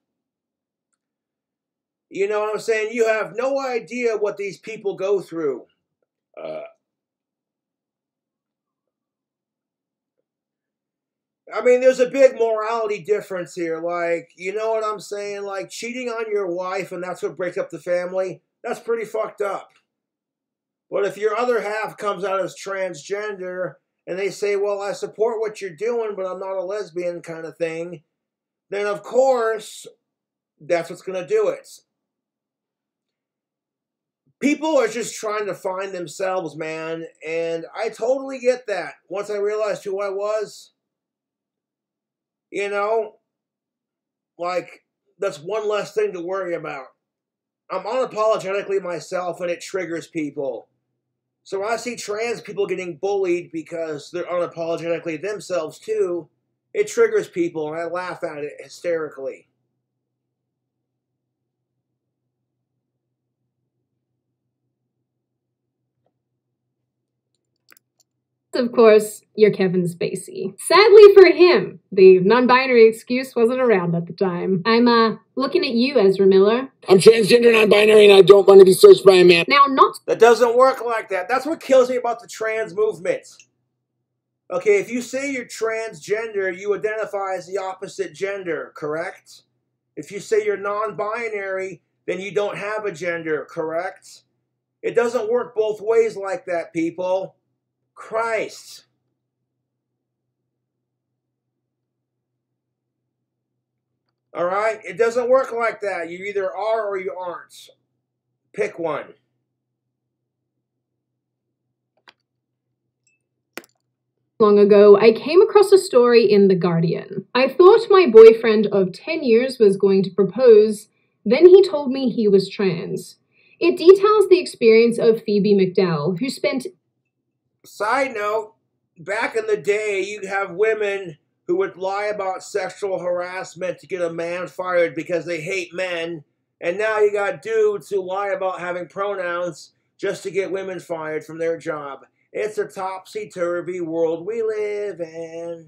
You know what I'm saying? You have no idea what these people go through. I mean, there's a big morality difference here. Like, you know what I'm saying? Like, cheating on your wife and that's what breaks up the family, that's pretty fucked up. But if your other half comes out as transgender and they say, well, I support what you're doing, but I'm not a lesbian kind of thing, then of course, that's what's going to do it. People are just trying to find themselves, man, and I totally get that. Once I realized who I was, you know, like, that's one less thing to worry about. I'm unapologetically myself, and it triggers people. So when I see trans people getting bullied because they're unapologetically themselves too, it triggers people, and I laugh at it hysterically. Of course, you're Kevin Spacey. Sadly for him, the non-binary excuse wasn't around at the time. I'm looking at you, Ezra Miller. I'm transgender, non-binary, and I don't want to be searched by a man. Now, not... That doesn't work like that. That's what kills me about the trans movement. Okay, if you say you're transgender, you identify as the opposite gender, correct? If you say you're non-binary, then you don't have a gender, correct? It doesn't work both ways like that, people. Christ. Alright? It doesn't work like that. You either are or you aren't. Pick one. Long ago, I came across a story in The Guardian. I thought my boyfriend of 10 years was going to propose, then he told me he was trans. It details the experience of Phoebe McDowell, who spent... Side note, back in the day, you'd have women who would lie about sexual harassment to get a man fired because they hate men, and now you got dudes who lie about having pronouns just to get women fired from their job. It's a topsy-turvy world we live in.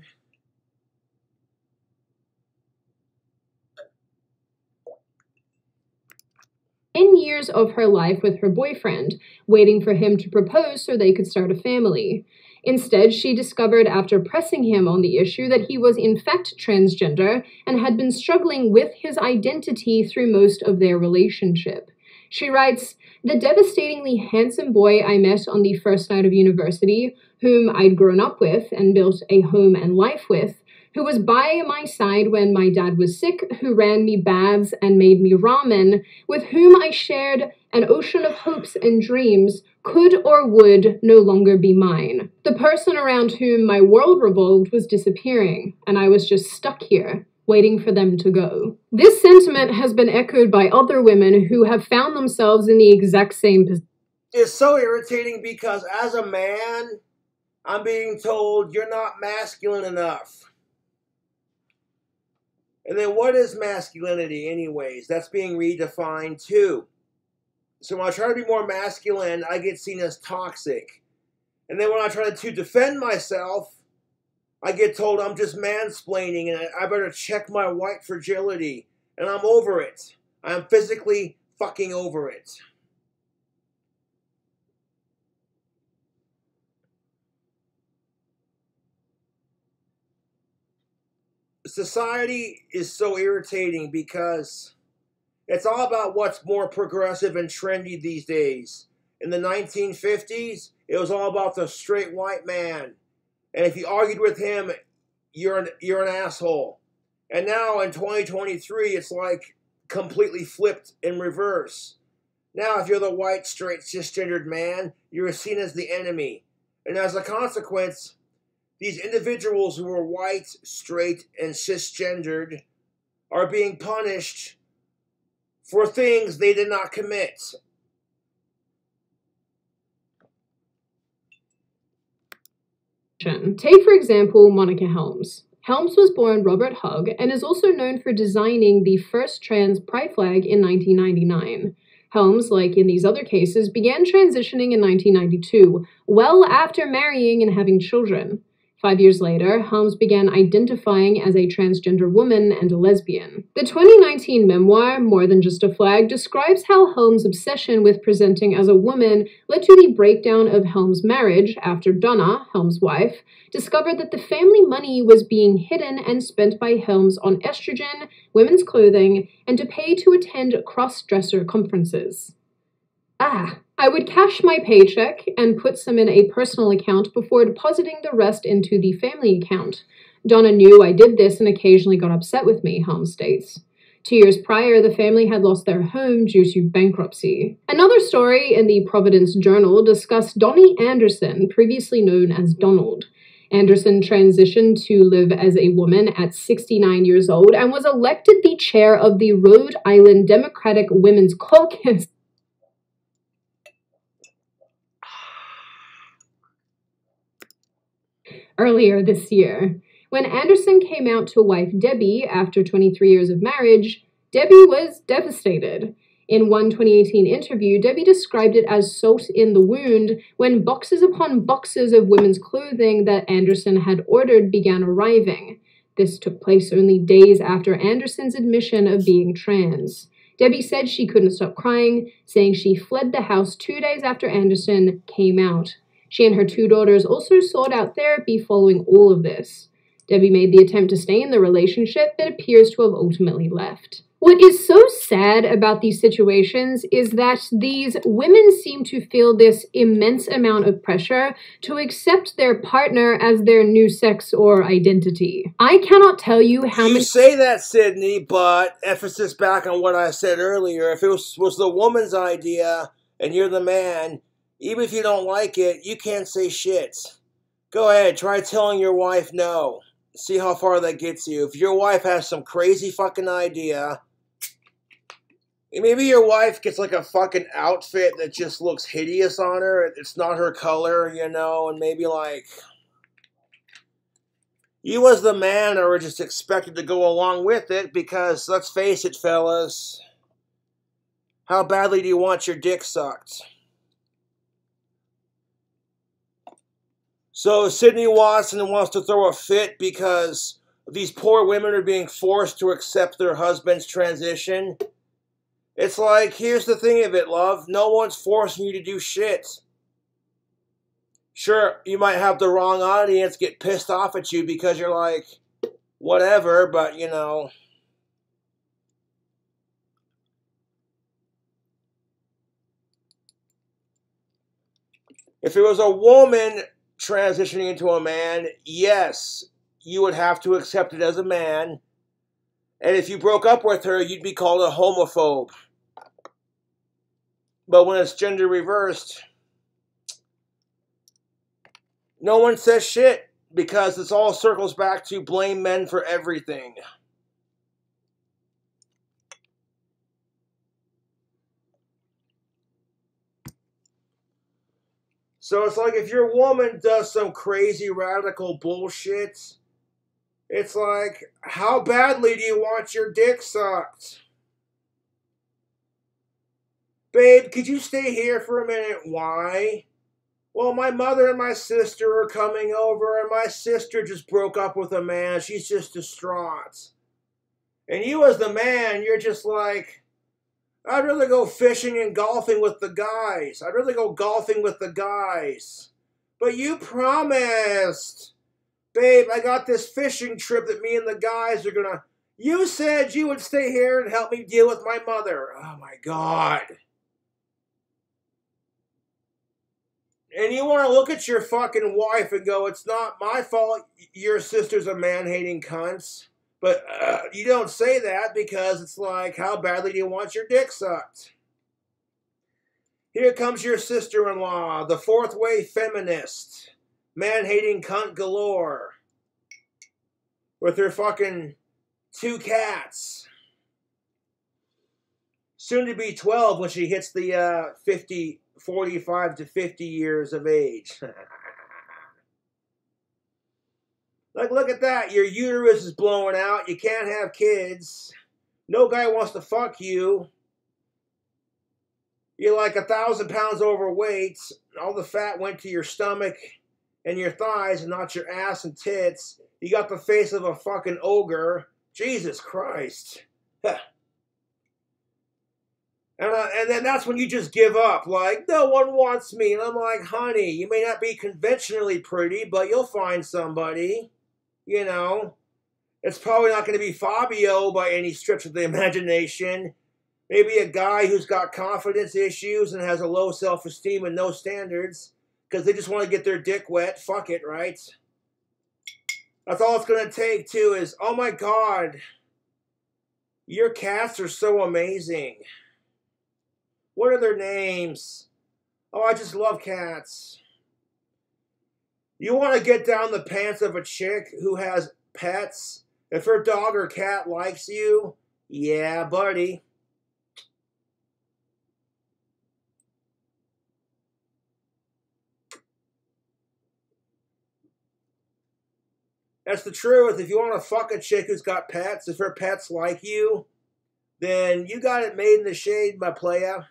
Years of her life with her boyfriend, waiting for him to propose so they could start a family. Instead, she discovered after pressing him on the issue that he was in fact transgender and had been struggling with his identity through most of their relationship. She writes, "The devastatingly handsome boy I met on the first night of university, whom I'd grown up with and built a home and life with, who was by my side when my dad was sick, who ran me baths and made me ramen, with whom I shared an ocean of hopes and dreams, could or would no longer be mine. The person around whom my world revolved was disappearing, and I was just stuck here, waiting for them to go." This sentiment has been echoed by other women who have found themselves in the exact same position. It's so irritating because as a man, I'm being told you're not masculine enough. And then what is masculinity anyways? That's being redefined too. So when I try to be more masculine, I get seen as toxic. And then when I try to defend myself, I get told I'm just mansplaining and I better check my white fragility. And I'm over it. I'm physically fucking over it. Society is so irritating because it's all about what's more progressive and trendy these days. In the 1950s, it was all about the straight white man. And if you argued with him, you're an asshole. And now in 2023, it's like completely flipped in reverse. Now if you're the white, straight, cisgendered man, you're seen as the enemy. And as a consequence, these individuals who are white, straight, and cisgendered are being punished for things they did not commit. Take, for example, Monica Helms. Helms was born Robert Hugg and is also known for designing the first trans pride flag in 1999. Helms, like in these other cases, began transitioning in 1992, well after marrying and having children. 5 years later, Helms began identifying as a transgender woman and a lesbian. The 2019 memoir, More Than Just a Flag, describes how Helms' obsession with presenting as a woman led to the breakdown of Helms' marriage after Donna, Helms' wife, discovered that the family money was being hidden and spent by Helms on estrogen, women's clothing, and to pay to attend cross-dresser conferences. I I would cash my paycheck and put some in a personal account before depositing the rest into the family account. Donna knew I did this and occasionally got upset with me, Holmes states. 2 years prior, the family had lost their home due to bankruptcy. Another story in the Providence Journal discussed Donnie Anderson, previously known as Donald. Anderson transitioned to live as a woman at 69 years old and was elected the chair of the Rhode Island Democratic Women's Caucus. Earlier this year. When Anderson came out to wife Debbie after 23 years of marriage, Debbie was devastated. In one 2018 interview, Debbie described it as salt in the wound when boxes upon boxes of women's clothing that Anderson had ordered began arriving. This took place only days after Anderson's admission of being trans. Debbie said she couldn't stop crying, saying she fled the house 2 days after Anderson came out. She and her 2 daughters also sought out therapy following all of this. Debbie made the attempt to stay in the relationship, but appears to have ultimately left. What is so sad about these situations is that these women seem to feel this immense amount of pressure to accept their partner as their new sex or identity. I cannot tell you how many— You say that, Sydney, but emphasis back on what I said earlier. If it was the woman's idea and you're the man, even if you don't like it, you can't say shit. Go ahead, try telling your wife no. See how far that gets you. If your wife has some crazy fucking idea, maybe your wife gets like a fucking outfit that just looks hideous on her. It's not her color, you know, and maybe like you as the man are just expected to go along with it because, let's face it, fellas, how badly do you want your dick sucked? So Sydney Watson wants to throw a fit because these poor women are being forced to accept their husband's transition. It's like, here's the thing of it, love. No one's forcing you to do shit. Sure, you might have the wrong audience get pissed off at you because you're like, whatever, but you know. If it was a woman transitioning into a man, yes, you would have to accept it as a man. And if you broke up with her, you'd be called a homophobe. But when it's gender reversed, no one says shit because this all circles back to blame men for everything. So it's like if your woman does some crazy radical bullshit, it's like, how badly do you want your dick sucked? Babe, could you stay here for a minute? Why? Well, my mother and my sister are coming over, and my sister just broke up with a man. She's just distraught. And you as the man, you're just like, I'd rather go fishing and golfing with the guys. I'd rather go golfing with the guys. But you promised. Babe, I got this fishing trip that me and the guys are gonna... You said you would stay here and help me deal with my mother. Oh my God. And you want to look at your fucking wife and go, it's not my fault your sister's a man-hating cunt. But you don't say that because it's like, how badly do you want your dick sucked? Here comes your sister-in-law, the fourth-way feminist, man-hating cunt galore, with her fucking 2 cats. Soon to be 12 when she hits the 45 to 50 years of age. Like, look at that. Your uterus is blowing out. You can't have kids. No guy wants to fuck you. You're like 1,000 pounds overweight. All the fat went to your stomach and your thighs and not your ass and tits. You got the face of a fucking ogre. Jesus Christ. And then that's when you just give up. Like, no one wants me. And I'm like, honey, you may not be conventionally pretty, but you'll find somebody. You know, it's probably not going to be Fabio by any stretch of the imagination. Maybe a guy who's got confidence issues and has a low self-esteem and no standards because they just want to get their dick wet. Fuck it, right? That's all it's going to take, too, is, oh my God, your cats are so amazing. What are their names? Oh, I just love cats. You want to get down the pants of a chick who has pets? If her dog or cat likes you, yeah, buddy. That's the truth. If you want to fuck a chick who's got pets, if her pets like you, then you got it made in the shade, my playa.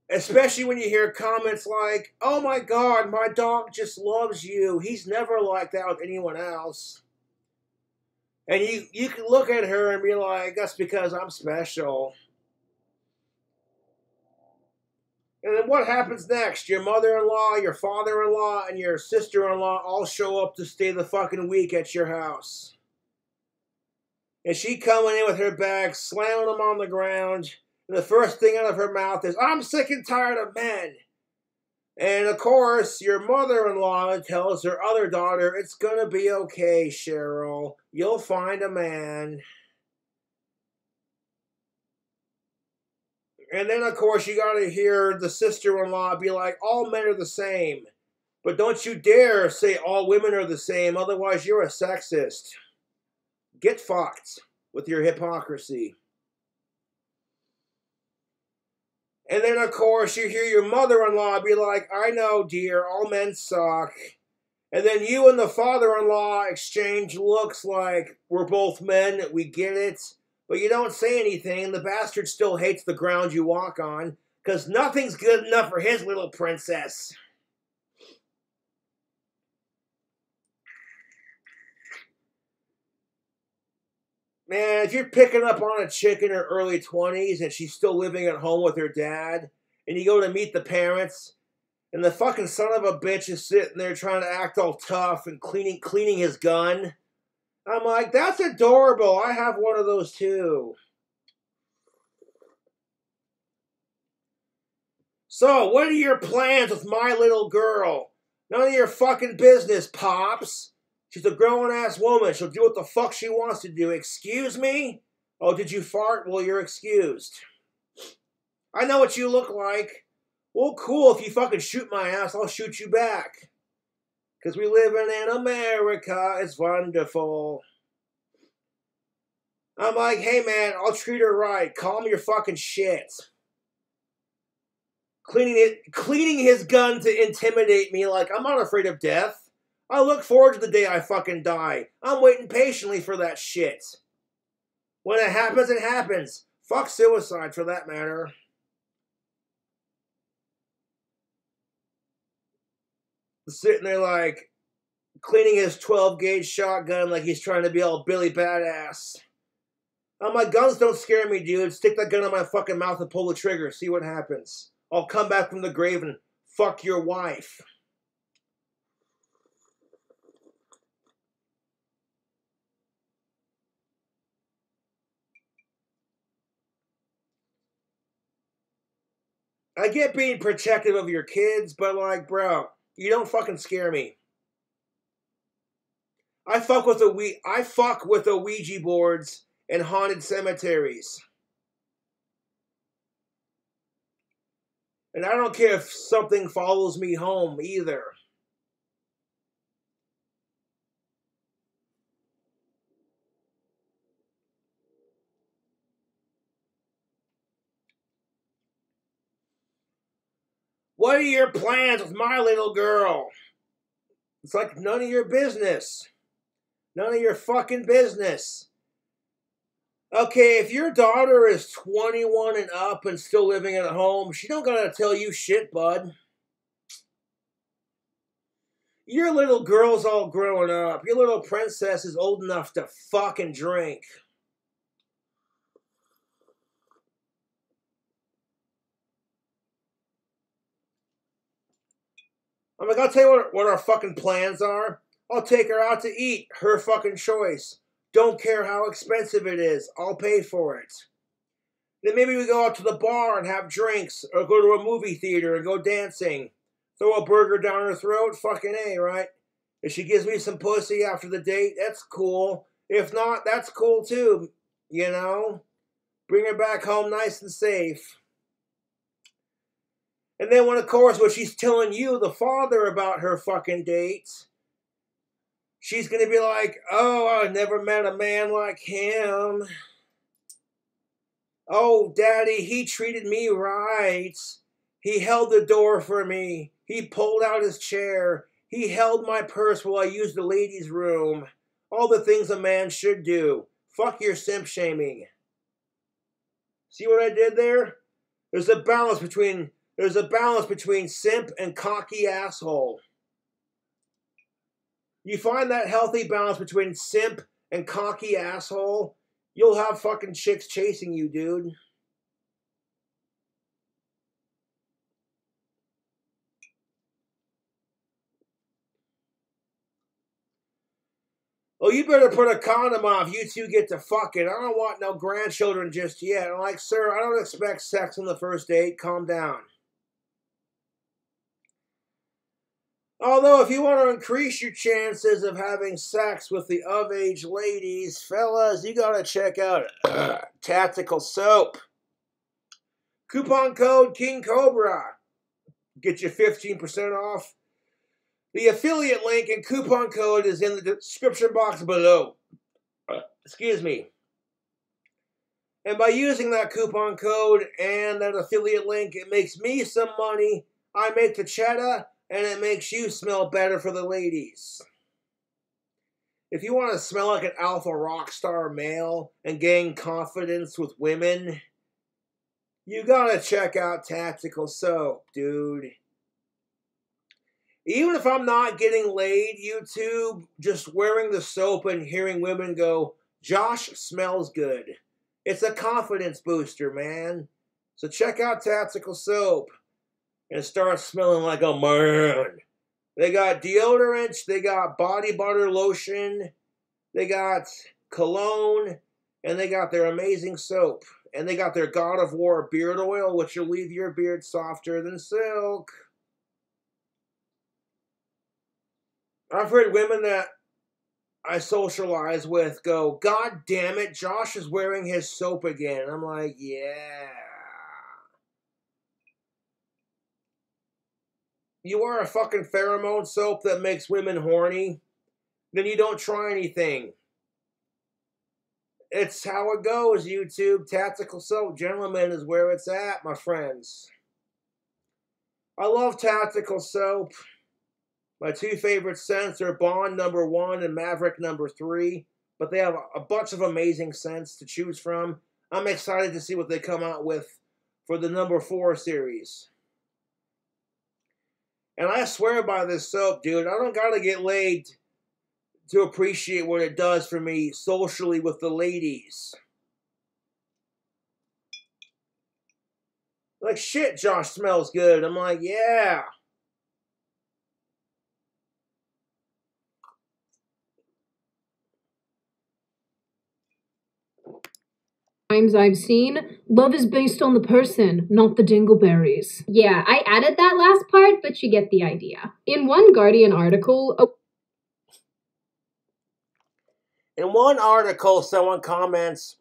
Especially when you hear comments like, oh my God, my dog just loves you. He's never like that with anyone else. And you can look at her and be like, that's because I'm special. And then what happens next? Your mother-in-law, your father-in-law, and your sister-in-law all show up to stay the fucking week at your house. And she coming in with her bag, slamming them on the ground. And the first thing out of her mouth is, I'm sick and tired of men. And of course, your mother-in-law tells her other daughter, it's gonna be okay, Cheryl. You'll find a man. And then, of course, you gotta hear the sister-in-law be like, all men are the same. But don't you dare say all women are the same, otherwise you're a sexist. Get fucked with your hypocrisy. And then, of course, you hear your mother-in-law be like, I know, dear, all men suck. And then you and the father-in-law exchange looks like, we're both men, we get it. But you don't say anything. The bastard still hates the ground you walk on, because nothing's good enough for his little princess. Man, if you're picking up on a chick in her early 20s and she's still living at home with her dad, and you go to meet the parents, and the fucking son of a bitch is sitting there trying to act all tough and cleaning his gun, I'm like, that's adorable. I have one of those too. So, what are your plans with my little girl? None of your fucking business, Pops. She's a grown-ass woman. She'll do what the fuck she wants to do. Excuse me? Oh, did you fart? Well, you're excused. I know what you look like. Well, cool. If you fucking shoot my ass, I'll shoot you back. Because we live in America. It's wonderful. I'm like, hey, man, I'll treat her right. Calm your fucking shit. Cleaning his gun to intimidate me like I'm not afraid of death. I look forward to the day I fucking die. I'm waiting patiently for that shit. When it happens, it happens. Fuck suicide, for that matter. Sitting there like, cleaning his 12-gauge shotgun like he's trying to be all Billy Badass. My guns don't scare me, dude. Stick that gun in my fucking mouth and pull the trigger. See what happens. I'll come back from the grave and fuck your wife. I get being protective of your kids, but like, bro, you don't fucking scare me. I fuck with the Ouija boards and haunted cemeteries. And I don't care if something follows me home either. What are your plans with my little girl? It's like none of your business. None of your fucking business. Okay, if your daughter is 21 and up and still living at home, she don't gotta tell you shit, bud. Your little girl's all grown up. Your little princess is old enough to fucking drink. I'm like, I'll tell you what our fucking plans are. I'll take her out to eat. Her fucking choice. Don't care how expensive it is. I'll pay for it. Then maybe we go out to the bar and have drinks, or go to a movie theater and go dancing. Throw a burger down her throat, fucking A, right? If she gives me some pussy after the date, that's cool. If not, that's cool too, you know? Bring her back home nice and safe. And then when she's telling you, the father, about her fucking dates, she's gonna be like, oh, I never met a man like him. Oh, Daddy, he treated me right. He held the door for me. He pulled out his chair. He held my purse while I used the ladies' room. All the things a man should do. Fuck your simp shaming. See what I did there? There's a balance between simp and cocky asshole. You find that healthy balance between simp and cocky asshole, you'll have fucking chicks chasing you, dude. Oh, you better put a condom on if you two get to fucking. I don't want no grandchildren just yet. I'm like, sir, I don't expect sex on the first date. Calm down. Although, if you want to increase your chances of having sex with the of-age ladies, fellas, you gotta check out Tactical Soap. Coupon code KingCobra. Get you 15% off. The affiliate link and coupon code is in the description box below. Excuse me. And by using that coupon code and that affiliate link, it makes me some money. I make the cheddar, and it makes you smell better for the ladies. If you want to smell like an alpha rock star male and gain confidence with women, you gotta check out Tactical Soap, dude. Even if I'm not getting laid, YouTube, just wearing the soap and hearing women go, Josh smells good. It's a confidence booster, man. So check out Tactical Soap and start smelling like a man. They got deodorants, they got body butter lotion, they got cologne, and they got their amazing soap. And they got their God of War beard oil, which will leave your beard softer than silk. I've heard women that I socialize with go, God damn it, Josh is wearing his soap again. I'm like, yeah. You wear a fucking pheromone soap that makes women horny, then you don't try anything. It's how it goes, YouTube. Tactical Soap, gentlemen, is where it's at, my friends. I love Tactical Soap. My two favorite scents are Bond #1 and Maverick #3, but they have a bunch of amazing scents to choose from. I'm excited to see what they come out with for the #4 series. And I swear by this soap, dude. I don't gotta get laid to appreciate what it does for me socially with the ladies. Like, shit, Josh smells good. I'm like, yeah. Times I've seen, love is based on the person, not the dingleberries. Yeah, I added that last part, but you get the idea. In one Guardian article, someone comments,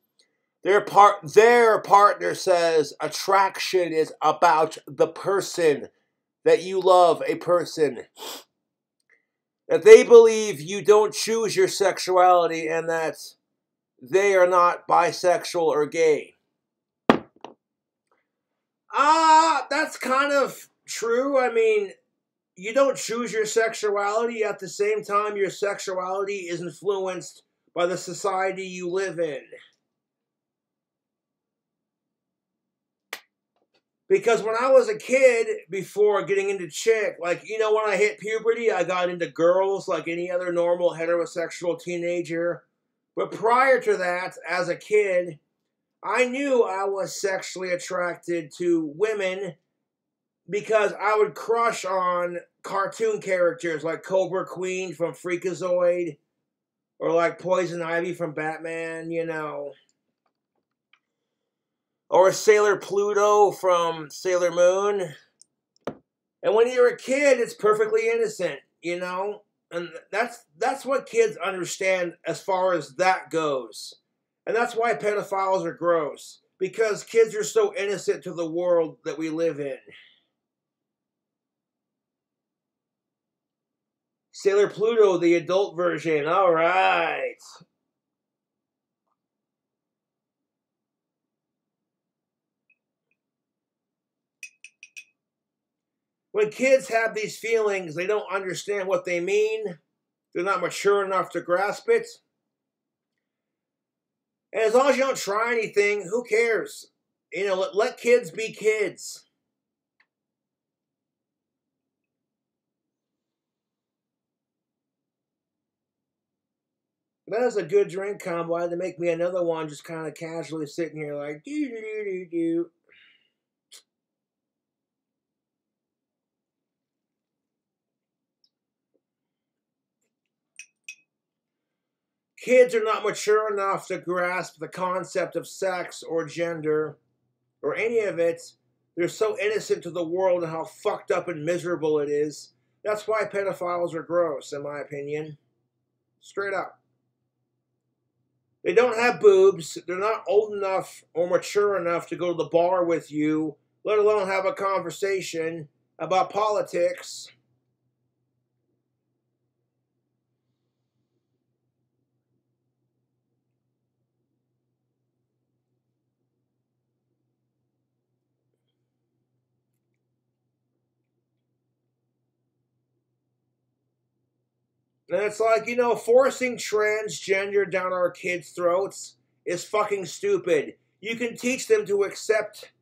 their partner says attraction is about the person, that you love a person, that they believe you don't choose your sexuality and that they are not bisexual or gay. That's kind of true. I mean, you don't choose your sexuality. At the same time, your sexuality is influenced by the society you live in. Because when I was a kid, before getting into chick, like, you know, when I hit puberty, I got into girls like any other normal heterosexual teenager. But prior to that, as a kid, I knew I was sexually attracted to women because I would crush on cartoon characters like Cobra Queen from Freakazoid, Or like Poison Ivy from Batman, you know. Or Sailor Pluto from Sailor Moon. And when you're a kid, it's perfectly innocent, you know? And that's what kids understand as far as that goes. And that's why pedophiles are gross. Because kids are so innocent to the world that we live in. Sailor Pluto, the adult version. All right. When kids have these feelings, they don't understand what they mean. They're not mature enough to grasp it. And as long as you don't try anything, who cares? You know, let kids be kids. That is a good drink combo. I had to make me another one just kind of casually sitting here like, do. Kids are not mature enough to grasp the concept of sex or gender or any of it. They're so innocent to the world and how fucked up and miserable it is. That's why pedophiles are gross, in my opinion. Straight up. They don't have boobs. They're not old enough or mature enough to go to the bar with you, let alone have a conversation about politics. And it's like, you know, forcing transgender down our kids' throats is fucking stupid. You can teach them to accept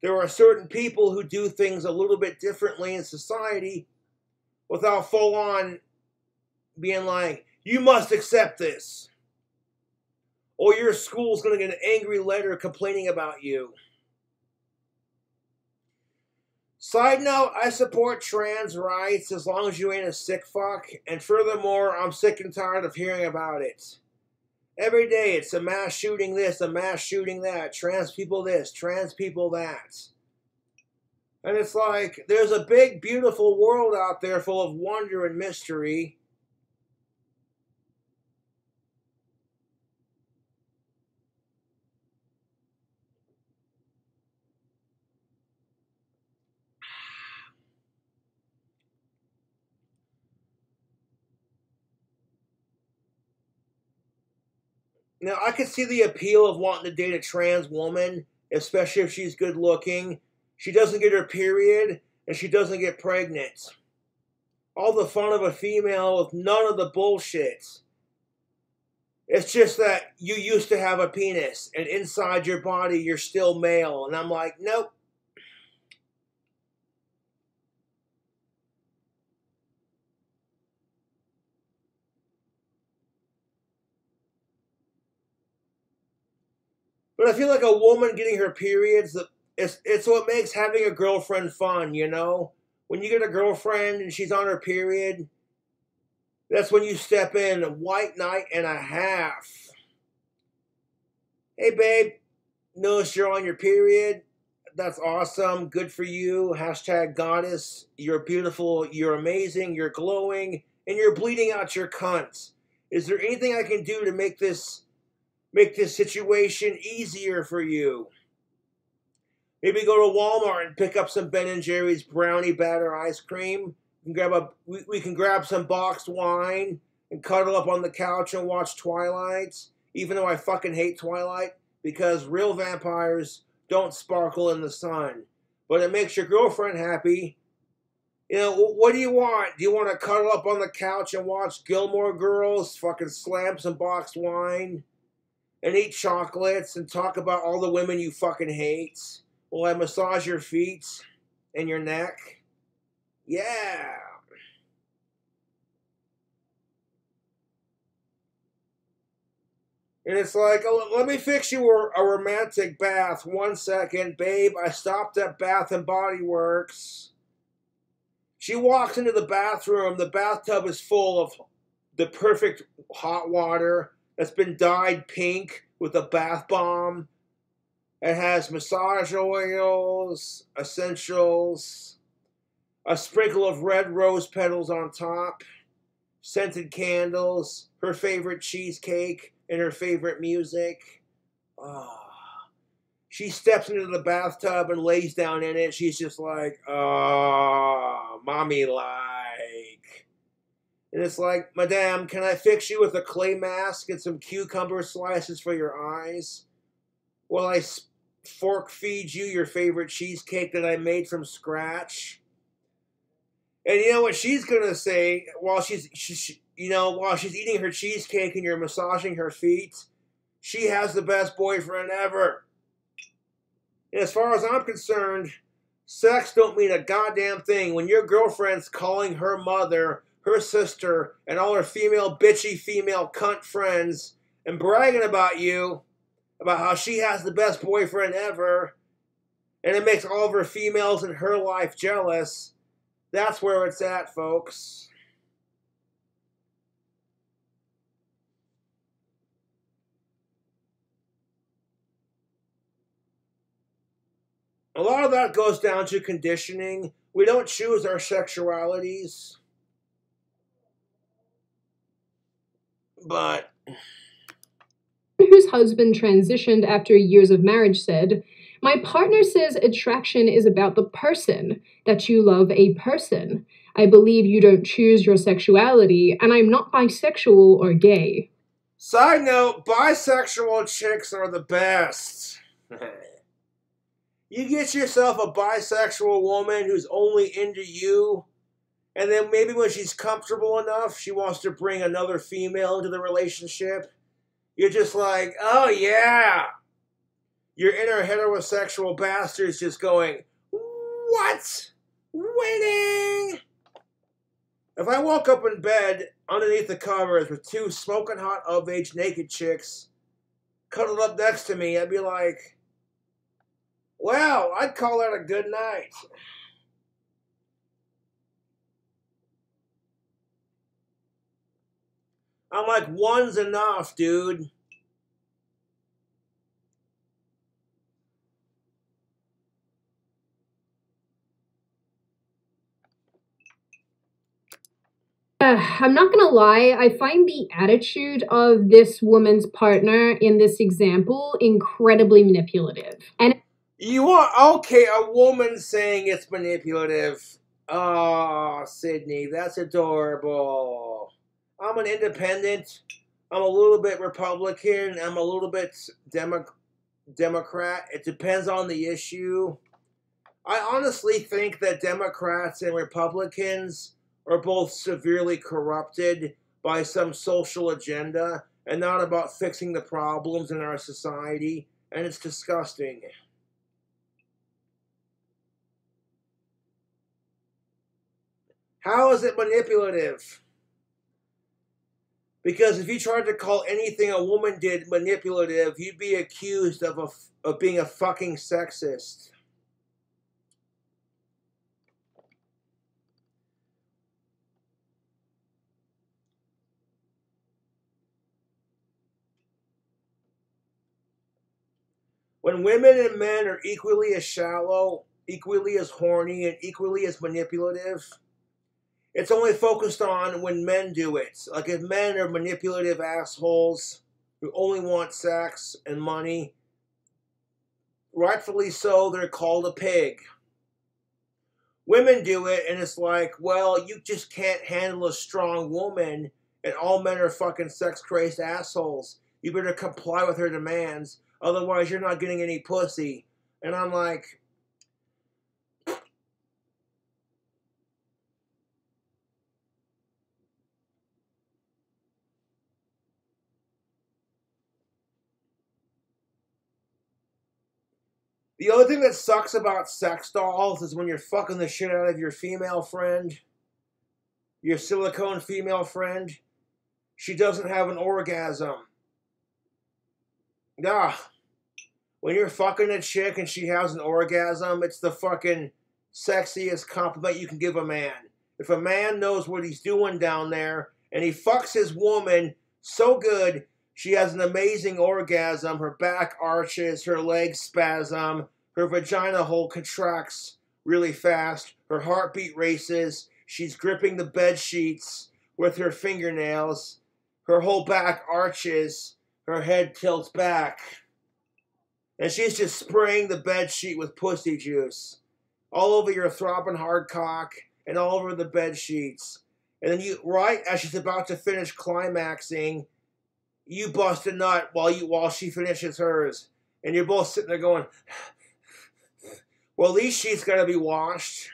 there are certain people who do things a little bit differently in society without full on being like, you must accept this. Or your school's going to get an angry letter complaining about you. Side note, I support trans rights as long as you ain't a sick fuck. And furthermore, I'm sick and tired of hearing about it. Every day it's a mass shooting this, a mass shooting that. Trans people this, trans people that. And it's like, there's a big, beautiful world out there full of wonder and mystery. Now, I could see the appeal of wanting to date a trans woman, especially if she's good looking. She doesn't get her period, and she doesn't get pregnant. All the fun of a female with none of the bullshit. It's just that you used to have a penis, and inside your body you're still male. And I'm like, nope. But I feel like a woman getting her periods, it's what makes having a girlfriend fun, you know? When you get a girlfriend and she's on her period, that's when you step in, white knight and a half. Hey, babe, notice you're on your period. That's awesome. Good for you. Hashtag goddess. You're beautiful. You're amazing. You're glowing. And you're bleeding out your cunt. Is there anything I can do to make this situation easier for you? Maybe go to Walmart and pick up some Ben & Jerry's brownie batter ice cream. We can grab some boxed wine and cuddle up on the couch and watch Twilight. Even though I fucking hate Twilight, because real vampires don't sparkle in the sun. But it makes your girlfriend happy. You know, what do you want? Do you want to cuddle up on the couch and watch Gilmore Girls, fucking slam some boxed wine, and eat chocolates, and talk about all the women you fucking hate? While I massage your feet and your neck? Yeah. And it's like, oh, let me fix you a romantic bath. 1 second, babe. I stopped at Bath and Body Works. She walks into the bathroom. The bathtub is full of the perfect hot water that's been dyed pink with a bath bomb. It has massage oils, essentials, a sprinkle of red rose petals on top, scented candles, her favorite cheesecake, and her favorite music. Oh. She steps into the bathtub and lays down in it. She's just like, oh, mommy like. And it's like, Madame, can I fix you with a clay mask and some cucumber slices for your eyes? While I fork feed you your favorite cheesecake that I made from scratch? And you know what she's gonna say while she's eating her cheesecake and you're massaging her feet? She has the best boyfriend ever. And as far as I'm concerned, sex don't mean a goddamn thing when your girlfriend's calling her mother, her sister, and all her bitchy female cunt friends and bragging about you, about how she has the best boyfriend ever, and it makes all of her females in her life jealous. That's where it's at, folks. A lot of that goes down to conditioning. We don't choose our sexualities. But whose husband transitioned after years of marriage said, "My partner says attraction is about the person, that you love a person. I believe you don't choose your sexuality, and I'm not bisexual or gay." Side note, bisexual chicks are the best. You get yourself a bisexual woman who's only into you, and then maybe when she's comfortable enough, she wants to bring another female into the relationship. You're just like, oh yeah. Your inner heterosexual bastard's just going, what? Winning! If I woke up in bed underneath the covers with two smoking hot of-age naked chicks cuddled up next to me, I'd be like, well, I'd call that a good night. I'm like, one's enough, dude. I'm not gonna lie, I find the attitude of this woman's partner in this example incredibly manipulative. And you are, okay, a woman saying it's manipulative. Oh, Sydney, that's adorable. I'm an independent. I'm a little bit Republican. I'm a little bit Democrat. It depends on the issue. I honestly think that Democrats and Republicans are both severely corrupted by some social agenda and not about fixing the problems in our society, and it's disgusting. How is it manipulative? Because if you tried to call anything a woman did manipulative, you'd be accused of being a fucking sexist. When women and men are equally as shallow, equally as horny, and equally as manipulative, it's only focused on when men do it. Like if men are manipulative assholes who only want sex and money, rightfully so, they're called a pig. Women do it, and it's like, well, you just can't handle a strong woman, and all men are fucking sex-crazed assholes. You better comply with her demands, otherwise you're not getting any pussy. And I'm like, the other thing that sucks about sex dolls is when you're fucking the shit out of your female friend, your silicone female friend, she doesn't have an orgasm. When you're fucking a chick and she has an orgasm, it's the fucking sexiest compliment you can give a man. If a man knows what he's doing down there and he fucks his woman so good, she has an amazing orgasm, her back arches, her legs spasm, her vagina hole contracts really fast, her heartbeat races, she's gripping the bed sheets with her fingernails, her whole back arches, her head tilts back, and she's just spraying the bed sheet with pussy juice all over your throbbing hard cock and all over the bed sheets. And then you, right as she's about to finish climaxing, you bust a nut while she finishes hers, and you're both sitting there going, well, these sheets gotta be washed.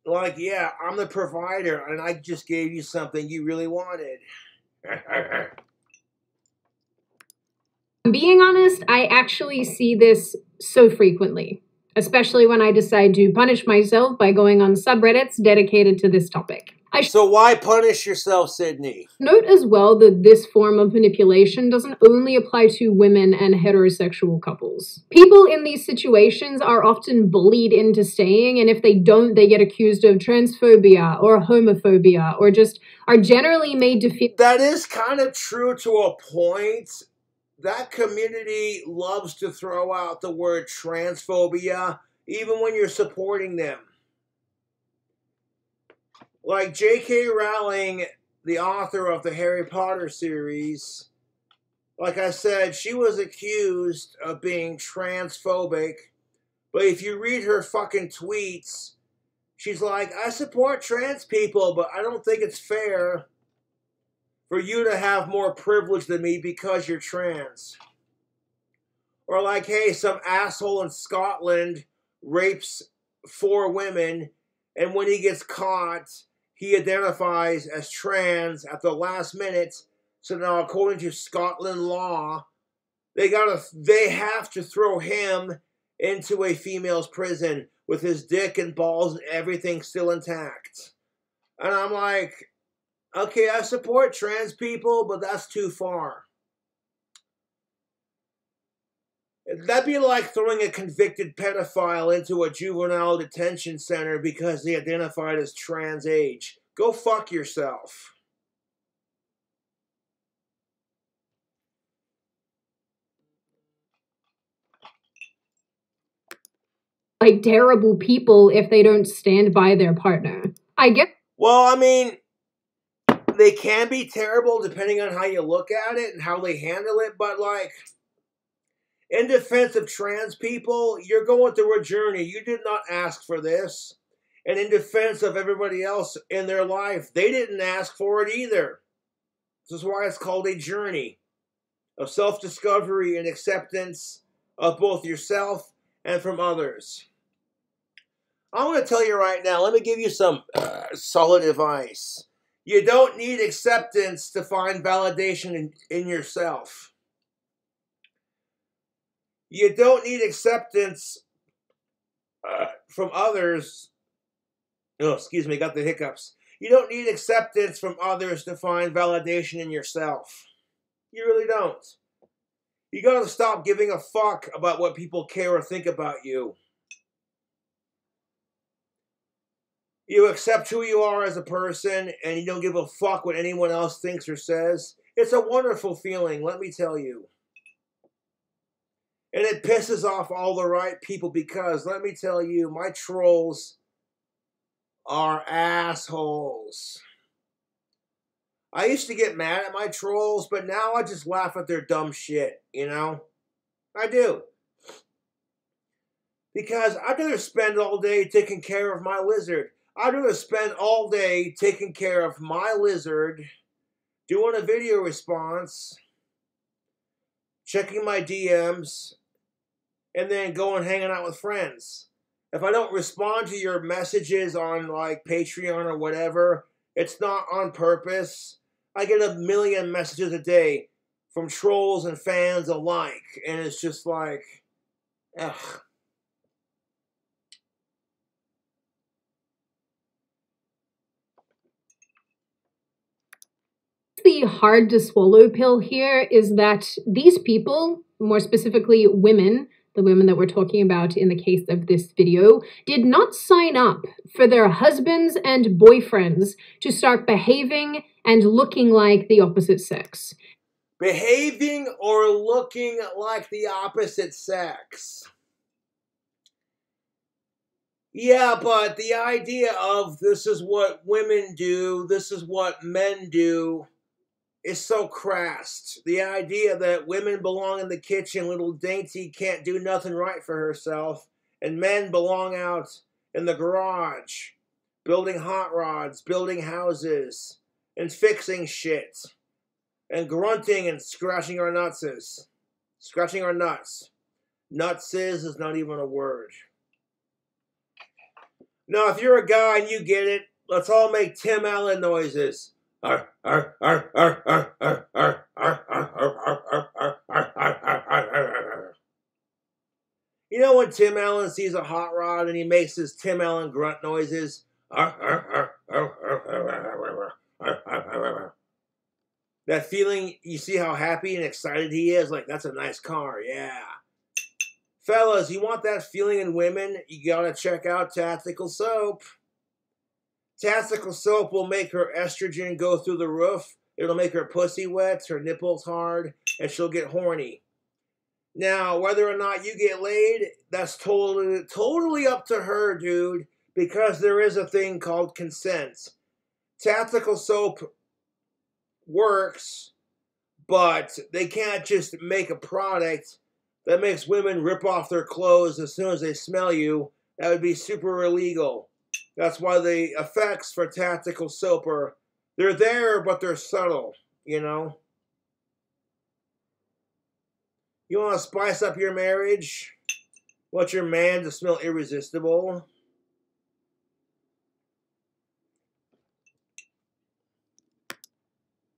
Like, yeah, I'm the provider, and I just gave you something you really wanted. Being honest, I actually see this so frequently, especially when I decide to punish myself by going on subreddits dedicated to this topic. So why punish yourself, Sydney? Note as well that this form of manipulation doesn't only apply to women and heterosexual couples. People in these situations are often bullied into staying, and if they don't, they get accused of transphobia or homophobia, or just are generally made to feel— That is kind of true to a point. That community loves to throw out the word transphobia, even when you're supporting them. Like J.K. Rowling, the author of the Harry Potter series, like I said, she was accused of being transphobic, but if you read her fucking tweets, she's like, I support trans people, but I don't think it's fair for you to have more privilege than me because you're trans. Or like, hey, some asshole in Scotland rapes 4 women, and when he gets caught, he identifies as trans at the last minute. So now, according to Scotland law, they have to throw him into a female's prison with his dick and balls and everything still intact. And I'm like, okay, I support trans people, but that's too far. That'd be like throwing a convicted pedophile into a juvenile detention center because they identified as trans age. Go fuck yourself. like terrible people if they don't stand by their partner. I get— Well, I mean, they can be terrible depending on how you look at it and how they handle it, but like, in defense of trans people, you're going through a journey. You did not ask for this. And in defense of everybody else in their life, they didn't ask for it either. This is why it's called a journey of self-discovery and acceptance of both yourself and from others. I'm going to tell you right now, let me give you some solid advice. You don't need acceptance to find validation in yourself. You don't need acceptance from others. Oh, excuse me, got the hiccups. You don't need acceptance from others to find validation in yourself. You really don't. You gotta stop giving a fuck about what people care or think about you. You accept who you are as a person, and you don't give a fuck what anyone else thinks or says. It's a wonderful feeling, let me tell you. And it pisses off all the right people because, let me tell you, my trolls are assholes. I used to get mad at my trolls, but now I just laugh at their dumb shit, you know? I do. Because I'd rather spend all day taking care of my lizard. I'd rather spend all day taking care of my lizard, doing a video response, checking my DMs, and then going hanging out with friends. If I don't respond to your messages on like Patreon or whatever, it's not on purpose. I get a million messages a day from trolls and fans alike, and it's just like, ugh. The hard to swallow pill here is that these people, more specifically women, the women that we're talking about in the case of this video, did not sign up for their husbands and boyfriends to start behaving and looking like the opposite sex. Behaving or looking like the opposite sex. Yeah, but the idea of this is what women do, this is what men do, is so crass. The idea that women belong in the kitchen, little dainty, can't do nothing right for herself, and men belong out in the garage, building hot rods, building houses, and fixing shit, and grunting and scratching our nutses. Scratching our nuts. Nutses is not even a word. Now, if you're a guy and you get it, let's all make Tim Allen noises. You know when Tim Allen sees a hot rod and he makes his Tim Allen grunt noises? That feeling, you see how happy and excited he is? Like, that's a nice car, yeah. Fellas, you want that feeling in women? You gotta check out Tactical Soap. Tactical Soap will make her estrogen go through the roof. It'll make her pussy wet, her nipples hard, and she'll get horny. Now, whether or not you get laid, that's totally up to her, dude, because there is a thing called consent. Tactical Soap works, but they can't just make a product that makes women rip off their clothes as soon as they smell you. That would be super illegal. That's why the effects for Tactical Soap they're there, but they're subtle, you know? You want to spice up your marriage? Want your man to smell irresistible?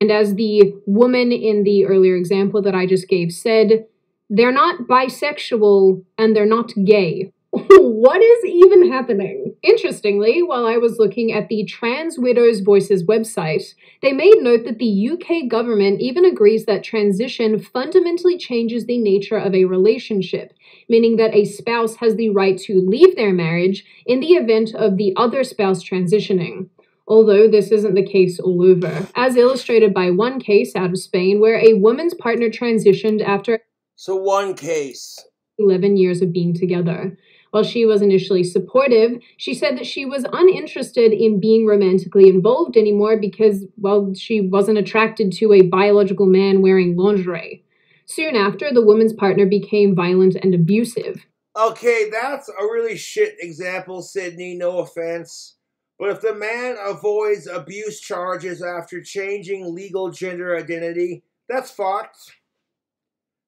And as the woman in the earlier example that I just gave said, they're not bisexual and they're not gay. What is even happening? Interestingly, while I was looking at the Trans Widows Voices website, they made note that the UK government even agrees that transition fundamentally changes the nature of a relationship, meaning that a spouse has the right to leave their marriage in the event of the other spouse transitioning. Although this isn't the case all over, as illustrated by one case out of Spain where a woman's partner transitioned after one case. 11 years of being together. While she was initially supportive, she said that she was uninterested in being romantically involved anymore because, well, she wasn't attracted to a biological man wearing lingerie. Soon after, the woman's partner became violent and abusive. Okay, that's a really shit example, Sydney, no offense. But if the man avoids abuse charges after changing legal gender identity, that's fucked.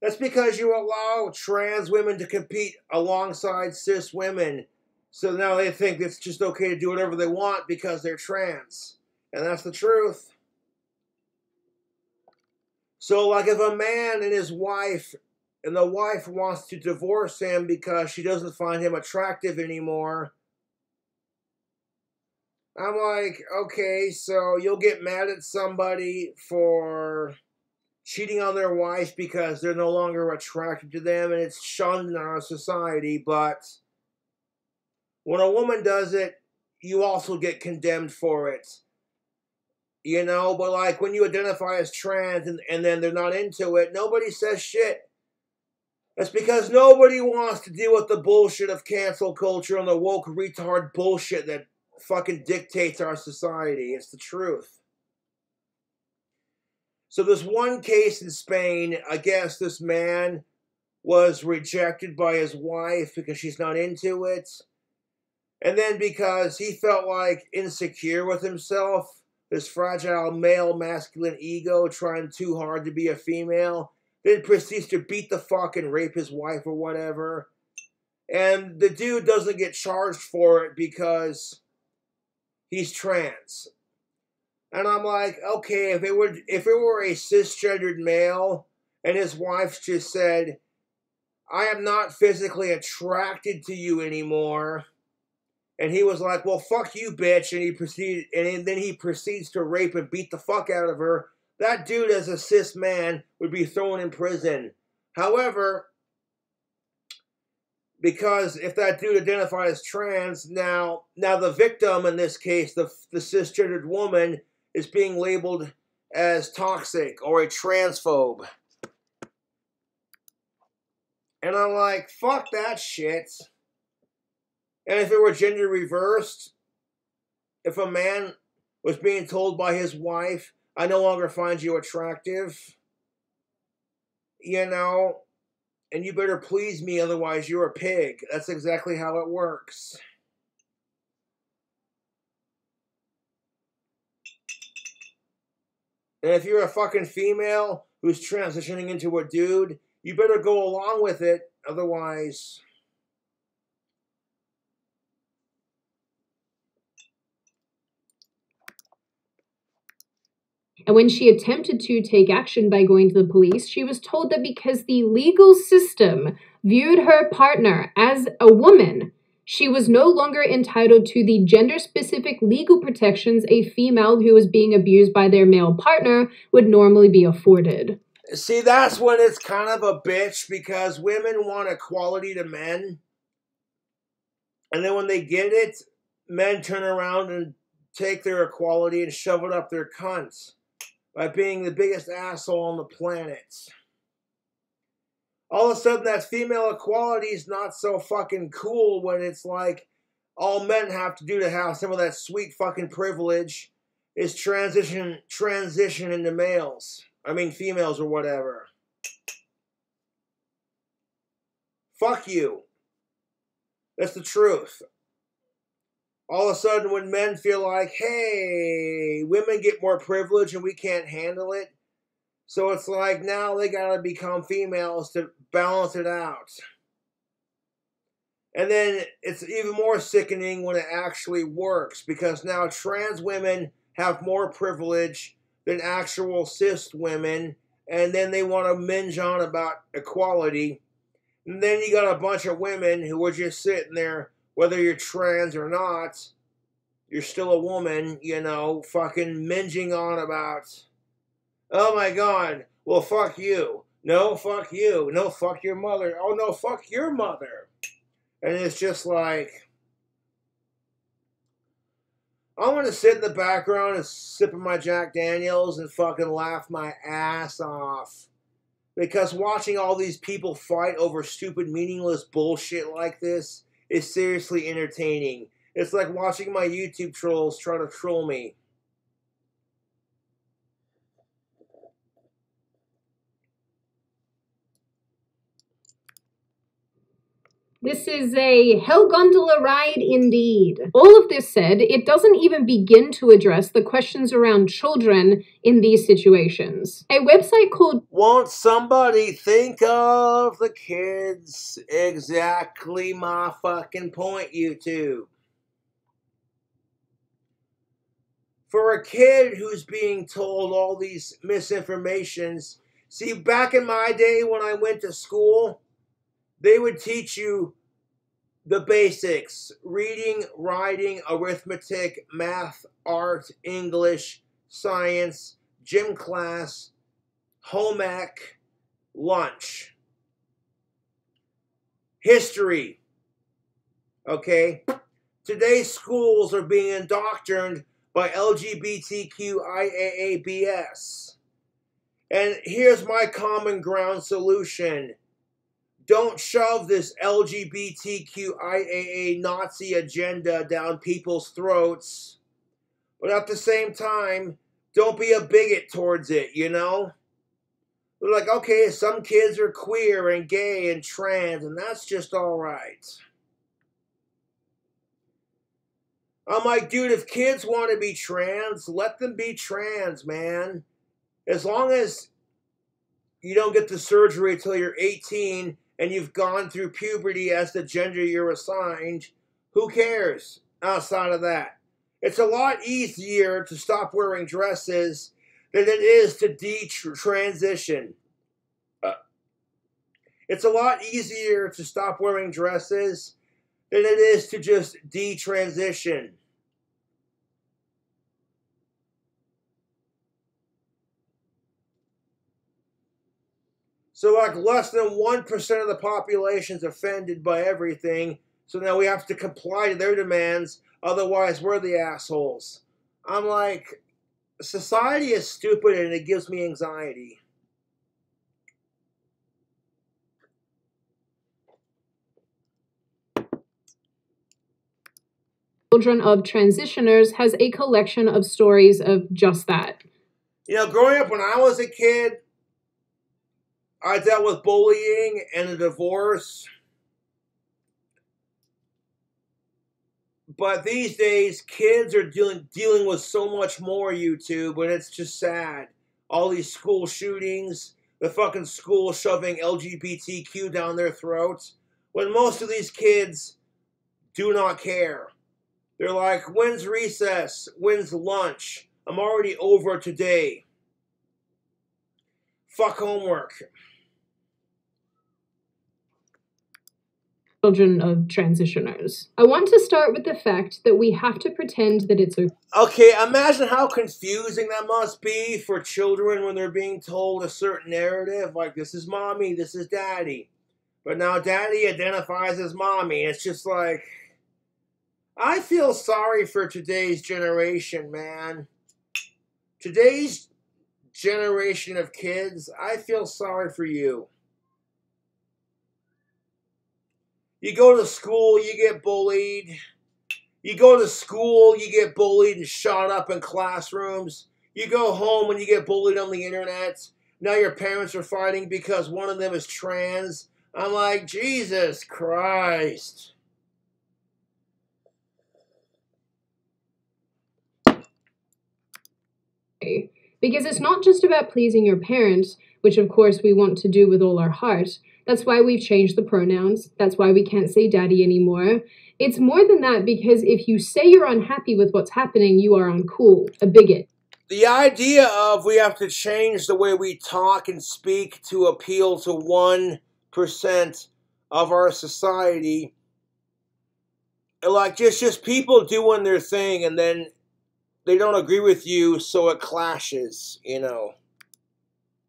That's because you allow trans women to compete alongside cis women. So now they think it's just okay to do whatever they want because they're trans. And that's the truth. So like if a man and his wife, and the wife wants to divorce him because she doesn't find him attractive anymore, I'm like, okay, so you'll get mad at somebody for cheating on their wife because they're no longer attracted to them and it's shunned in our society, but when a woman does it, you also get condemned for it. You know, but like when you identify as trans and then they're not into it, nobody says shit. That's because nobody wants to deal with the bullshit of cancel culture and the woke retard bullshit that fucking dictates our society. It's the truth. So this one case in Spain, I guess this man was rejected by his wife because she's not into it. And then because he felt like insecure with himself, this fragile male masculine ego trying too hard to be a female, then proceeds to beat the fuck and rape his wife or whatever. And the dude doesn't get charged for it because he's trans. And I'm like, okay, if it were a cisgendered male and his wife just said, I am not physically attracted to you anymore, and he was like, well, fuck you, bitch, and then he proceeds to rape and beat the fuck out of her, that dude as a cis man would be thrown in prison. However, Because if that dude identified as trans, now the victim in this case, the cisgendered woman, is being labeled as toxic or a transphobe. And I'm like, fuck that shit. And if it were gender reversed, if a man was being told by his wife, I no longer find you attractive, you know, and you better please me, otherwise you're a pig. That's exactly how it works. And if you're a fucking female who's transitioning into a dude, you better go along with it, otherwise... And when she attempted to take action by going to the police, she was told that because the legal system viewed her partner as a woman, she was no longer entitled to the gender-specific legal protections a female who was being abused by their male partner would normally be afforded. See, that's when it's kind of a bitch, because women want equality to men. And then when they get it, men turn around and take their equality and shove it up their cunts by being the biggest asshole on the planet. All of a sudden, that female equality is not so fucking cool when it's like all men have to do to have some of that sweet fucking privilege is transition into males. I mean, females or whatever. Fuck you. That's the truth. All of a sudden, when men feel like, hey, women get more privilege and we can't handle it, so it's like now they gotta become females to balance it out. And then it's even more sickening when it actually works, because now trans women have more privilege than actual cis women, and then they want to minge on about equality. And then you got a bunch of women who are just sitting there, whether you're trans or not, you're still a woman, you know, fucking minging on about, oh my god, well fuck you. No, fuck you. No, fuck your mother. Oh no, fuck your mother. And it's just like, I'm gonna sit in the background and sipping my Jack Daniels and fucking laugh my ass off. Because watching all these people fight over stupid, meaningless bullshit like this is seriously entertaining. It's like watching my YouTube trolls try to troll me. This is a hell gondola ride indeed. All of this said, it doesn't even begin to address the questions around children in these situations. A website called Won't somebody think of the kids? Exactly my fucking point, YouTube. For a kid who's being told all these misinformations, see, back in my day when I went to school, they would teach you the basics: reading, writing, arithmetic, math, art, English, science, gym class, home ec, lunch, history. Okay? Today's schools are being indoctrined by LGBTQIAABS. And here's my common ground solution. Don't shove this LGBTQIAA Nazi agenda down people's throats. But at the same time, don't be a bigot towards it, you know? They're like, okay, some kids are queer and gay and trans, and that's just alright. I'm like, dude, if kids want to be trans, let them be trans, man. As long as you don't get the surgery until you're 18 and you've gone through puberty as the gender you're assigned, who cares outside of that? It's a lot easier to stop wearing dresses than it is to detransition. It's a lot easier to stop wearing dresses than it is to just detransition. So like less than 1% of the population's offended by everything. So now we have to comply to their demands. Otherwise, we're the assholes. I'm like, society is stupid and it gives me anxiety. Children of Transitioners has a collection of stories of just that. You know, growing up when I was a kid, I dealt with bullying and a divorce. But these days, kids are dealing with so much more, YouTube, and it's just sad. All these school shootings, the fucking school shoving LGBTQ down their throats, when most of these kids do not care. They're like, when's recess? When's lunch? I'm already over today. Fuck homework. Children of Transitioners. I want to start with the fact that we have to pretend that it's okay. Okay, imagine how confusing that must be for children when they're being told a certain narrative, like this is mommy, this is daddy. But now daddy identifies as mommy. It's just like, I feel sorry for today's generation, man. Today's generation of kids, I feel sorry for you. You go to school, you get bullied. You go to school, you get bullied and shot up in classrooms. You go home and you get bullied on the internet. Now your parents are fighting because one of them is trans. I'm like, Jesus Christ. Because it's not just about pleasing your parents, which of course we want to do with all our heart. That's why we've changed the pronouns. That's why we can't say daddy anymore. It's more than that, because if you say you're unhappy with what's happening, you are uncool, a bigot. The idea of we have to change the way we talk and speak to appeal to 1% of our society, like just people doing their thing and then they don't agree with you, so it clashes, you know.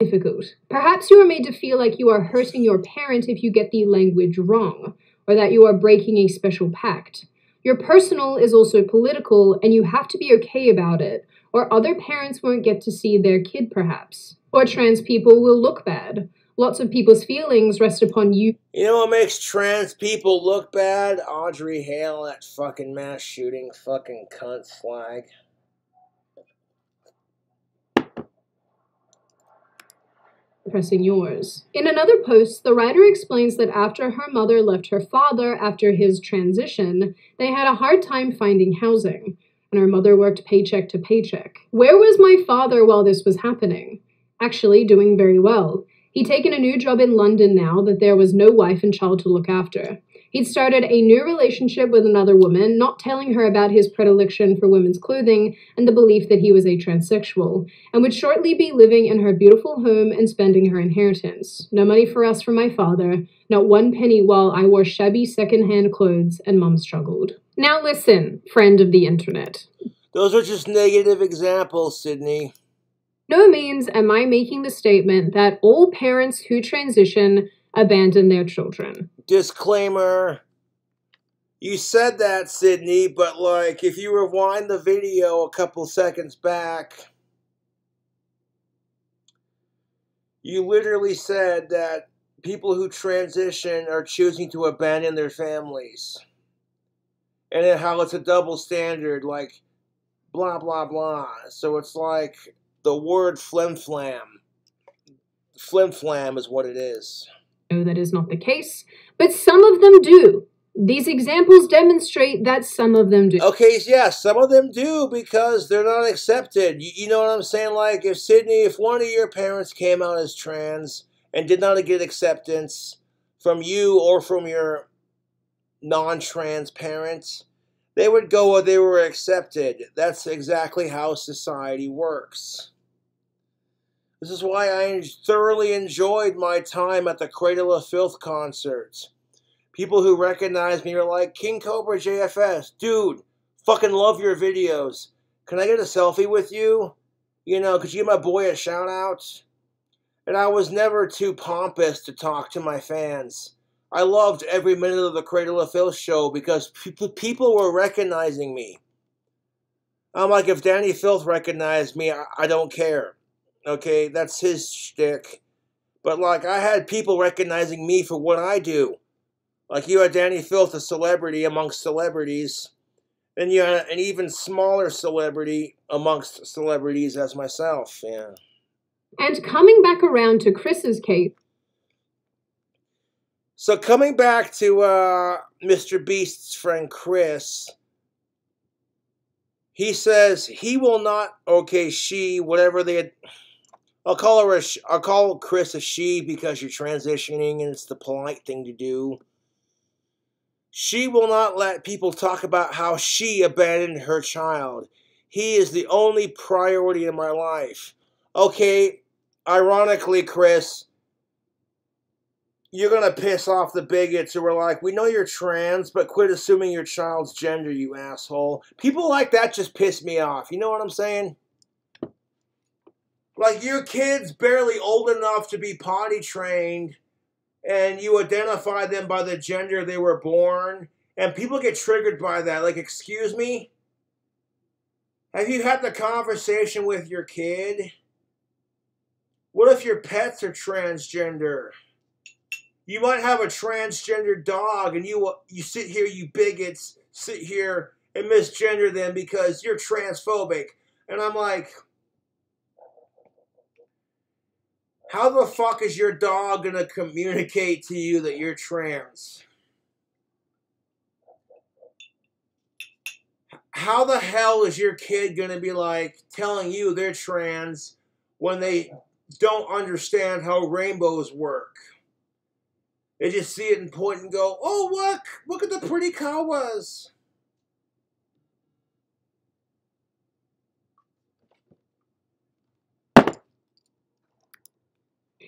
Difficult. Perhaps you are made to feel like you are hurting your parent if you get the language wrong, or that you are breaking a special pact. Your personal is also political, and you have to be okay about it, or other parents won't get to see their kid perhaps. Or trans people will look bad. Lots of people's feelings rest upon you. You know what makes trans people look bad? Audrey Hale, that fucking mass shooting fucking cunt flag. Pressing yours. In another post, the writer explains that after her mother left her father after his transition, they had a hard time finding housing, and her mother worked paycheck to paycheck. Where was my father while this was happening? Actually, doing very well. He'd taken a new job in London now that there was no wife and child to look after. He'd started a new relationship with another woman, not telling her about his predilection for women's clothing and the belief that he was a transsexual, and would shortly be living in her beautiful home and spending her inheritance. No money for us from my father, not 1 penny while I wore shabby second-hand clothes and Mum struggled. Now listen, friend of the internet. Those are just negative examples, Sydney. No means am I making the statement that all parents who transition abandon their children. Disclaimer. You said that, Sydney, but like, if you rewind the video a couple seconds back, you literally said that people who transition are choosing to abandon their families. And then how it's a double standard, like, blah, blah, blah. So it's like the word flim-flam. Flim-flam is what it is. No, that is not the case, but some of them do. These examples demonstrate that some of them do. Okay, yeah, some of them do because they're not accepted. You know what I'm saying? Like, if Sydney, if one of your parents came out as trans and did not get acceptance from you or from your non-trans parents, they would go where they were accepted. That's exactly how society works. This is why I thoroughly enjoyed my time at the Cradle of Filth concert. People who recognize me are like, King Cobra JFS, dude, fucking love your videos. Can I get a selfie with you? You know, could you give my boy a shout out? And I was never too pompous to talk to my fans. I loved every minute of the Cradle of Filth show because people were recognizing me. I'm like, if Danny Filth recognized me, I don't care. Okay, that's his shtick. But like, I had people recognizing me for what I do. Like, you had Danny Filth, a celebrity amongst celebrities. And you had an even smaller celebrity amongst celebrities as myself. Yeah. And coming back around to Chris's case. So coming back to Mr. Beast's friend Chris, he says he will not. Okay, she, whatever they. I'll call Chris a she because you're transitioning and it's the polite thing to do. She will not let people talk about how she abandoned her child. He is the only priority in my life. Okay, ironically, Chris, you're going to piss off the bigots who are like, we know you're trans, but quit assuming your child's gender, you asshole. People like that just piss me off. You know what I'm saying? Like, your kid's barely old enough to be potty trained, and you identify them by the gender they were born, and people get triggered by that. Like, excuse me? Have you had the conversation with your kid? What if your pets are transgender? You might have a transgender dog, and you sit here, you bigots, sit here and misgender them because you're transphobic. And I'm like, how the fuck is your dog going to communicate to you that you're trans? How the hell is your kid going to be like telling you they're trans when they don't understand how rainbows work? They just see it and point and go, oh, look at the pretty kawas.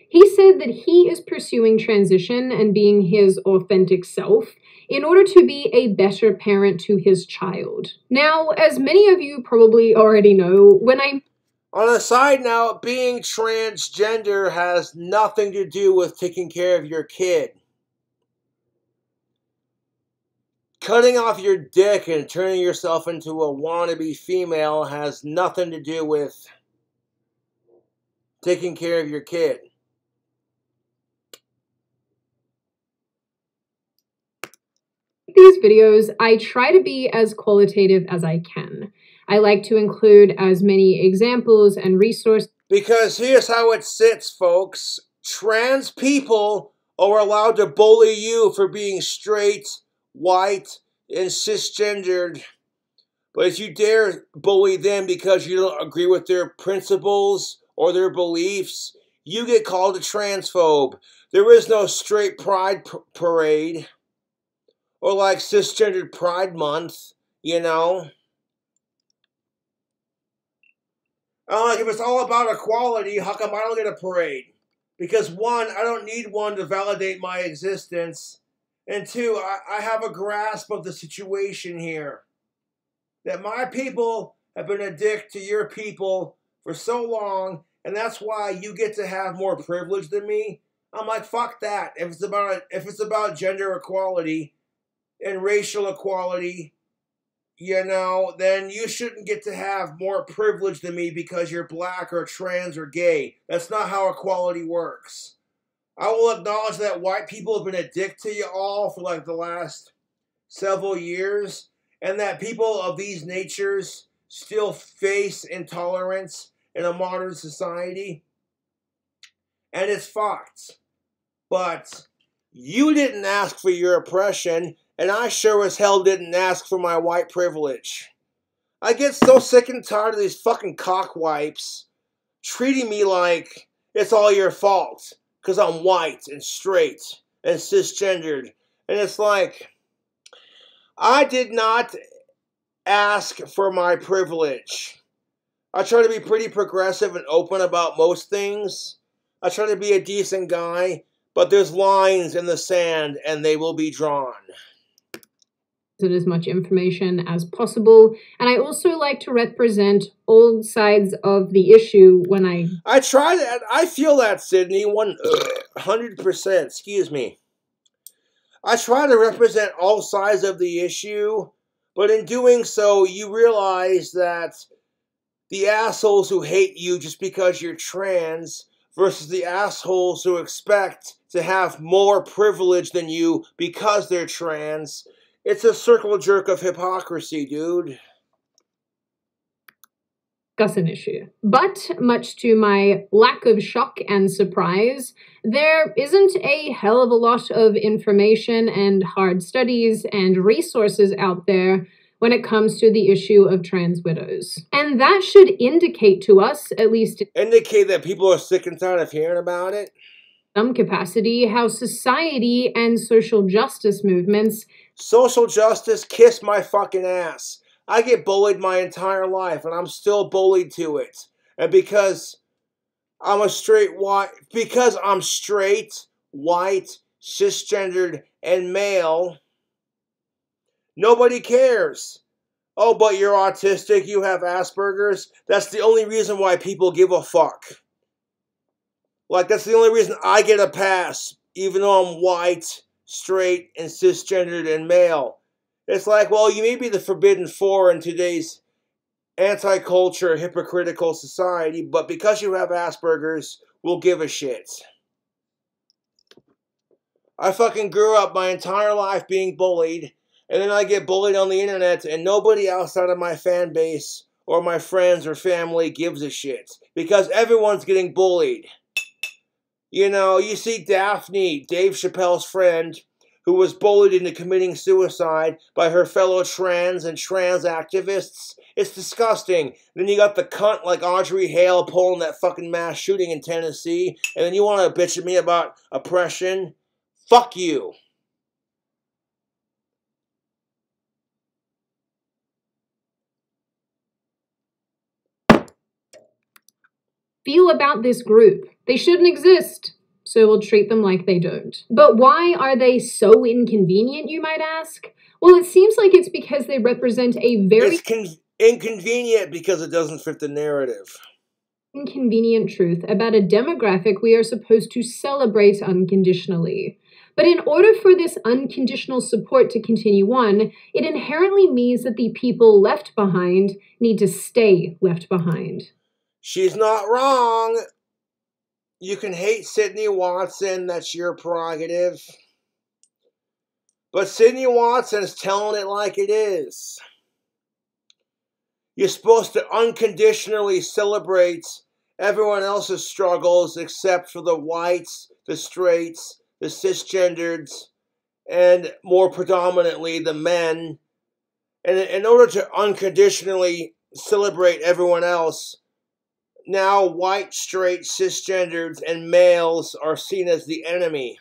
He said that he is pursuing transition and being his authentic self in order to be a better parent to his child. Now, as many of you probably already know, On a side note, being transgender has nothing to do with taking care of your kid. Cutting off your dick and turning yourself into a wannabe female has nothing to do with taking care of your kid. these videos, I try to be as qualitative as I can. I like to include as many examples and resources. Because here's how it sits, folks. Trans people are allowed to bully you for being straight, white, and cisgendered. But if you dare bully them because you don't agree with their principles or their beliefs, you get called a transphobe. There is no straight pride parade or like cisgendered pride month, you know. Like, if it's all about equality, how come I don't get a parade? Because one, I don't need one to validate my existence. And two, I have a grasp of the situation here. That my people have been a dick to your people for so long, and that's why you get to have more privilege than me. I'm like, fuck that. If it's about gender equality and racial equality, you know, then you shouldn't get to have more privilege than me because you're black or trans or gay. That's not how equality works. I will acknowledge that white people have been a dick to you all for like the last several years, and that people of these natures still face intolerance in a modern society. And it's fucked. But you didn't ask for your oppression, and I sure as hell didn't ask for my white privilege. I get so sick and tired of these fucking cockwipes treating me like it's all your fault because I'm white and straight and cisgendered. And it's like, I did not ask for my privilege. I try to be pretty progressive and open about most things. I try to be a decent guy, but there's lines in the sand and they will be drawn. as much information as possible, and I also like to represent all sides of the issue when I try that. I feel that, Sydney, 100%. Excuse me. I try to represent all sides of the issue, but in doing so, you realize that the assholes who hate you just because you're trans versus the assholes who expect to have more privilege than you because they're trans, it's a circle jerk of hypocrisy, dude. discuss an issue. But, much to my lack of shock and surprise, there isn't a hell of a lot of information and hard studies and resources out there when it comes to the issue of trans widows. And that should indicate to us, at least indicate that people are sick and tired of hearing about it. Some capacity, how society and social justice movements. Social justice, kiss my fucking ass. I get bullied my entire life, and I'm still bullied to it. And because I'm straight, white, cisgendered, and male, nobody cares. Oh, but you're autistic, you have Asperger's. That's the only reason why people give a fuck. Like, that's the only reason I get a pass, even though I'm white, straight, and cisgendered, and male. It's like, well, you may be the forbidden four in today's anti-culture, hypocritical society, but because you have Asperger's, we'll give a shit. I fucking grew up my entire life being bullied, and then I get bullied on the internet, and nobody outside of my fan base or my friends or family gives a shit. Because everyone's getting bullied. You know, you see Daphne, Dave Chappelle's friend, who was bullied into committing suicide by her fellow trans and trans activists. It's disgusting. Then you got the cunt like Audrey Hale pulling that fucking mass shooting in Tennessee, and then you want to bitch at me about oppression? Fuck you. Feel about this group. They shouldn't exist, so we'll treat them like they don't. But why are they so inconvenient, you might ask? Well, it seems like it's because they represent a very inconvenient because it doesn't fit the narrative. Inconvenient truth about a demographic we are supposed to celebrate unconditionally. But in order for this unconditional support to continue on, it inherently means that the people left behind need to stay left behind. She's not wrong. You can hate Sydney Watson, that's your prerogative. But Sydney Watson is telling it like it is. You're supposed to unconditionally celebrate everyone else's struggles except for the whites, the straights, the cisgendereds, and more predominantly the men. And in order to unconditionally celebrate everyone else, now white, straight, cisgendered, and males are seen as the enemy.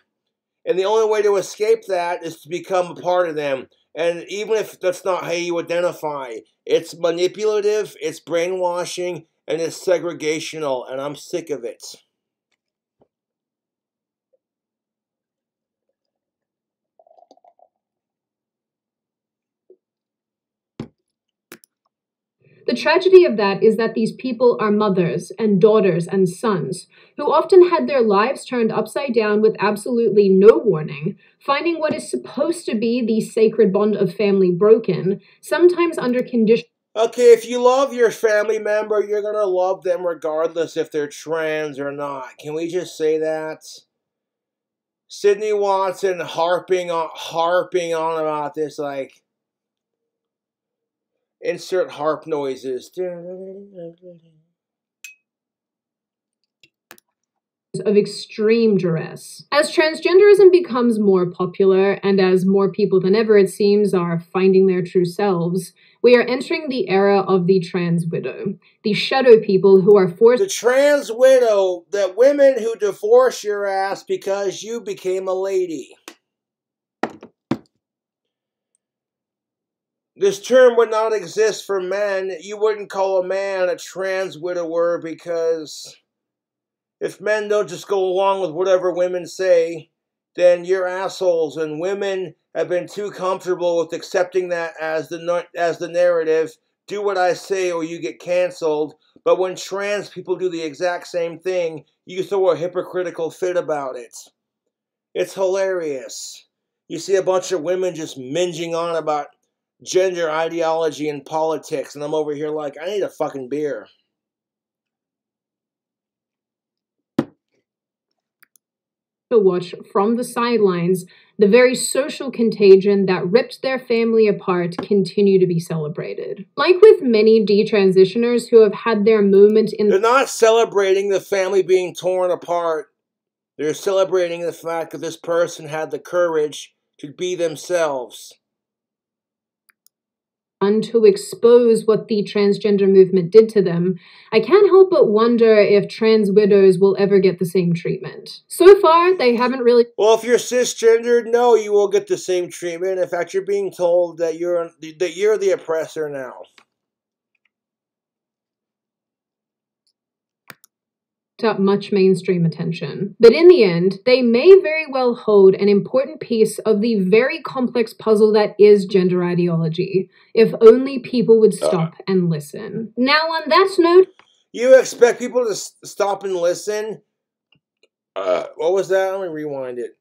And the only way to escape that is to become a part of them. And even if that's not how you identify, it's manipulative, it's brainwashing, and it's segregational, and I'm sick of it. The tragedy of that is that these people are mothers and daughters and sons who often had their lives turned upside down with absolutely no warning, finding what is supposed to be the sacred bond of family broken, sometimes under conditions. Okay, if you love your family member, you're going to love them regardless if they're trans or not. Can we just say that? Sydney Watson harping on about this, like, insert harp noises. Of extreme duress. As transgenderism becomes more popular, and as more people than ever, it seems, are finding their true selves, we are entering the era of the trans widow. The shadow people who are forced... The trans widow, the women who divorce your ass because you became a lady. This term would not exist for men. You wouldn't call a man a trans widower because if men don't just go along with whatever women say, then you're assholes. And women have been too comfortable with accepting that as the narrative. Do what I say or you get canceled. But when trans people do the exact same thing, you throw a hypocritical fit about it. It's hilarious. You see a bunch of women just minging on about gender ideology and politics, and I'm over here like, I need a fucking beer. To watch from the sidelines, the very social contagion that ripped their family apart continue to be celebrated. Like with many detransitioners who have had their moment in... They're not celebrating the family being torn apart. They're celebrating the fact that this person had the courage to be themselves. To expose what the transgender movement did to them, I can't help but wonder if trans widows will ever get the same treatment. So far, they haven't really... Well, if you're cisgendered, no, you will get the same treatment. In fact, you're being told that you're the oppressor now. Up much mainstream attention. But in the end, they may very well hold an important piece of the very complex puzzle that is gender ideology, if only people would stop and listen. Now, on that note... You expect people to stop and listen? What was that? Let me rewind it.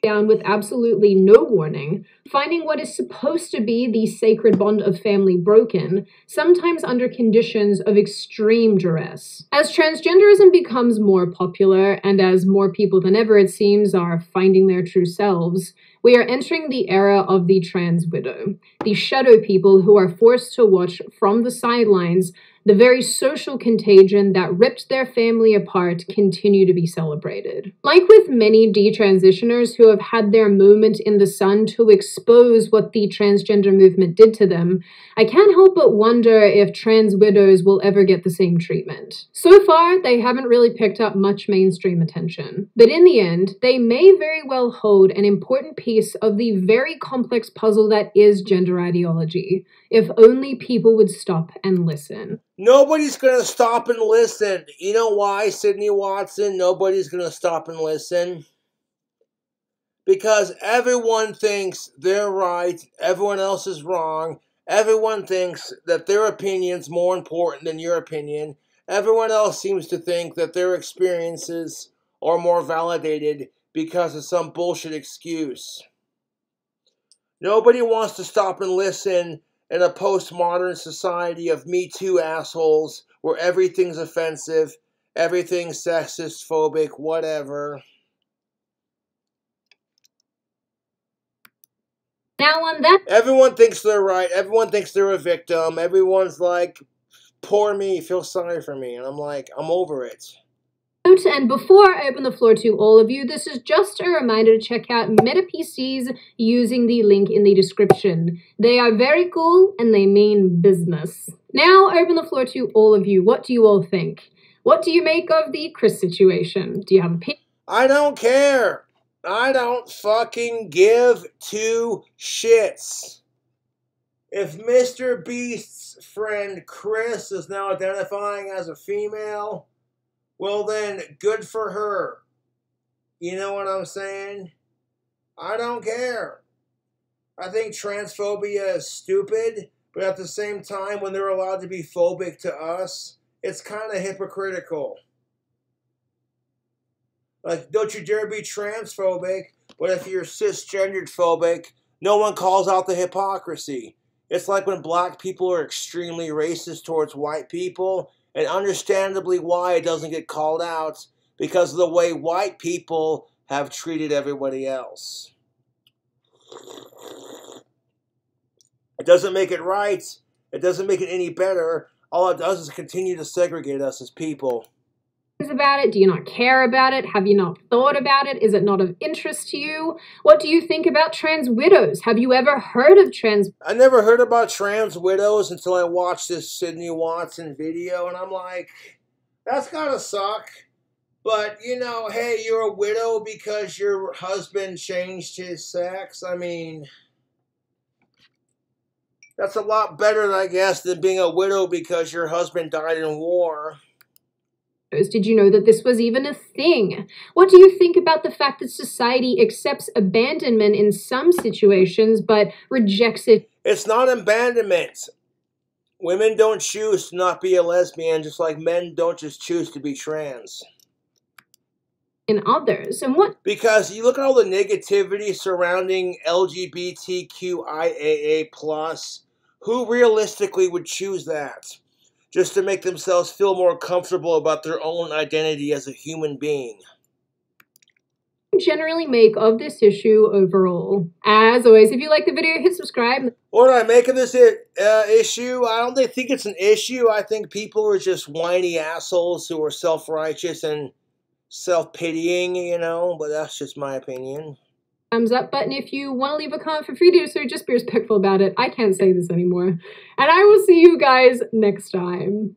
Down with absolutely no warning, finding what is supposed to be the sacred bond of family broken, sometimes under conditions of extreme duress. As transgenderism becomes more popular, and as more people than ever, it seems, are finding their true selves, we are entering the era of the trans widow, the shadow people who are forced to watch from the sidelines the very social contagion that ripped their family apart continue to be celebrated. Like with many detransitioners who have had their moment in the sun to expose what the transgender movement did to them, I can't help but wonder if trans widows will ever get the same treatment. So far, they haven't really picked up much mainstream attention. But in the end, they may very well hold an important piece of the very complex puzzle that is gender ideology, if only people would stop and listen. Nobody's going to stop and listen. You know why, Sydney Watson? Nobody's going to stop and listen. Because everyone thinks they're right, everyone else is wrong. Everyone thinks that their opinion's more important than your opinion. Everyone else seems to think that their experiences are more validated because of some bullshit excuse. Nobody wants to stop and listen in a postmodern society of Me Too assholes where everything's offensive, everything's sexist, phobic, whatever. Now on that... Everyone thinks they're right. Everyone thinks they're a victim. Everyone's like, poor me, feel sorry for me. And I'm like, I'm over it. And before I open the floor to all of you, this is just a reminder to check out Meta PCs using the link in the description. They are very cool and they mean business. Now I open the floor to all of you. What do you all think? What do you make of the Chris situation? Do you have a opinion? I don't care. I don't fucking give two shits. If Mr. Beast's friend Chris is now identifying as a female, well then, good for her. You know what I'm saying? I don't care. I think transphobia is stupid, but at the same time, when they're allowed to be phobic to us, it's kind of hypocritical. Like, don't you dare be transphobic, but if you're cisgendered phobic, no one calls out the hypocrisy. It's like when black people are extremely racist towards white people, and understandably why it doesn't get called out, because of the way white people have treated everybody else. It doesn't make it right. It doesn't make it any better. All it does is continue to segregate us as people. About it? Do you not care about it? Have you not thought about it? Is it not of interest to you? What do you think about trans widows? Have you ever heard of trans... I never heard about trans widows until I watched this Sydney Watson video, and I'm like, that's gotta suck. But, you know, hey, you're a widow because your husband changed his sex. I mean, that's a lot better, I guess, than being a widow because your husband died in war. Did you know that this was even a thing? What do you think about the fact that society accepts abandonment in some situations but rejects it? It's not abandonment. Women don't choose to not be a lesbian, just like men don't just choose to be trans. In others? And what? Because you look at all the negativity surrounding LGBTQIAA+, who realistically would choose that? Just to make themselves feel more comfortable about their own identity as a human being. Generally make of this issue overall. As always, if you like the video, hit subscribe. What do I make of this issue? I don't think it's an issue. I think people are just whiny assholes who are self-righteous and self-pitying, you know, but that's just my opinion. Thumbs up button if you want to leave a comment for free to, so just be respectful about it. I can't say this anymore. And I will see you guys next time.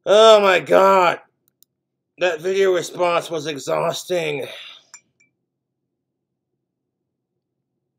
Oh my god. That video response was exhausting.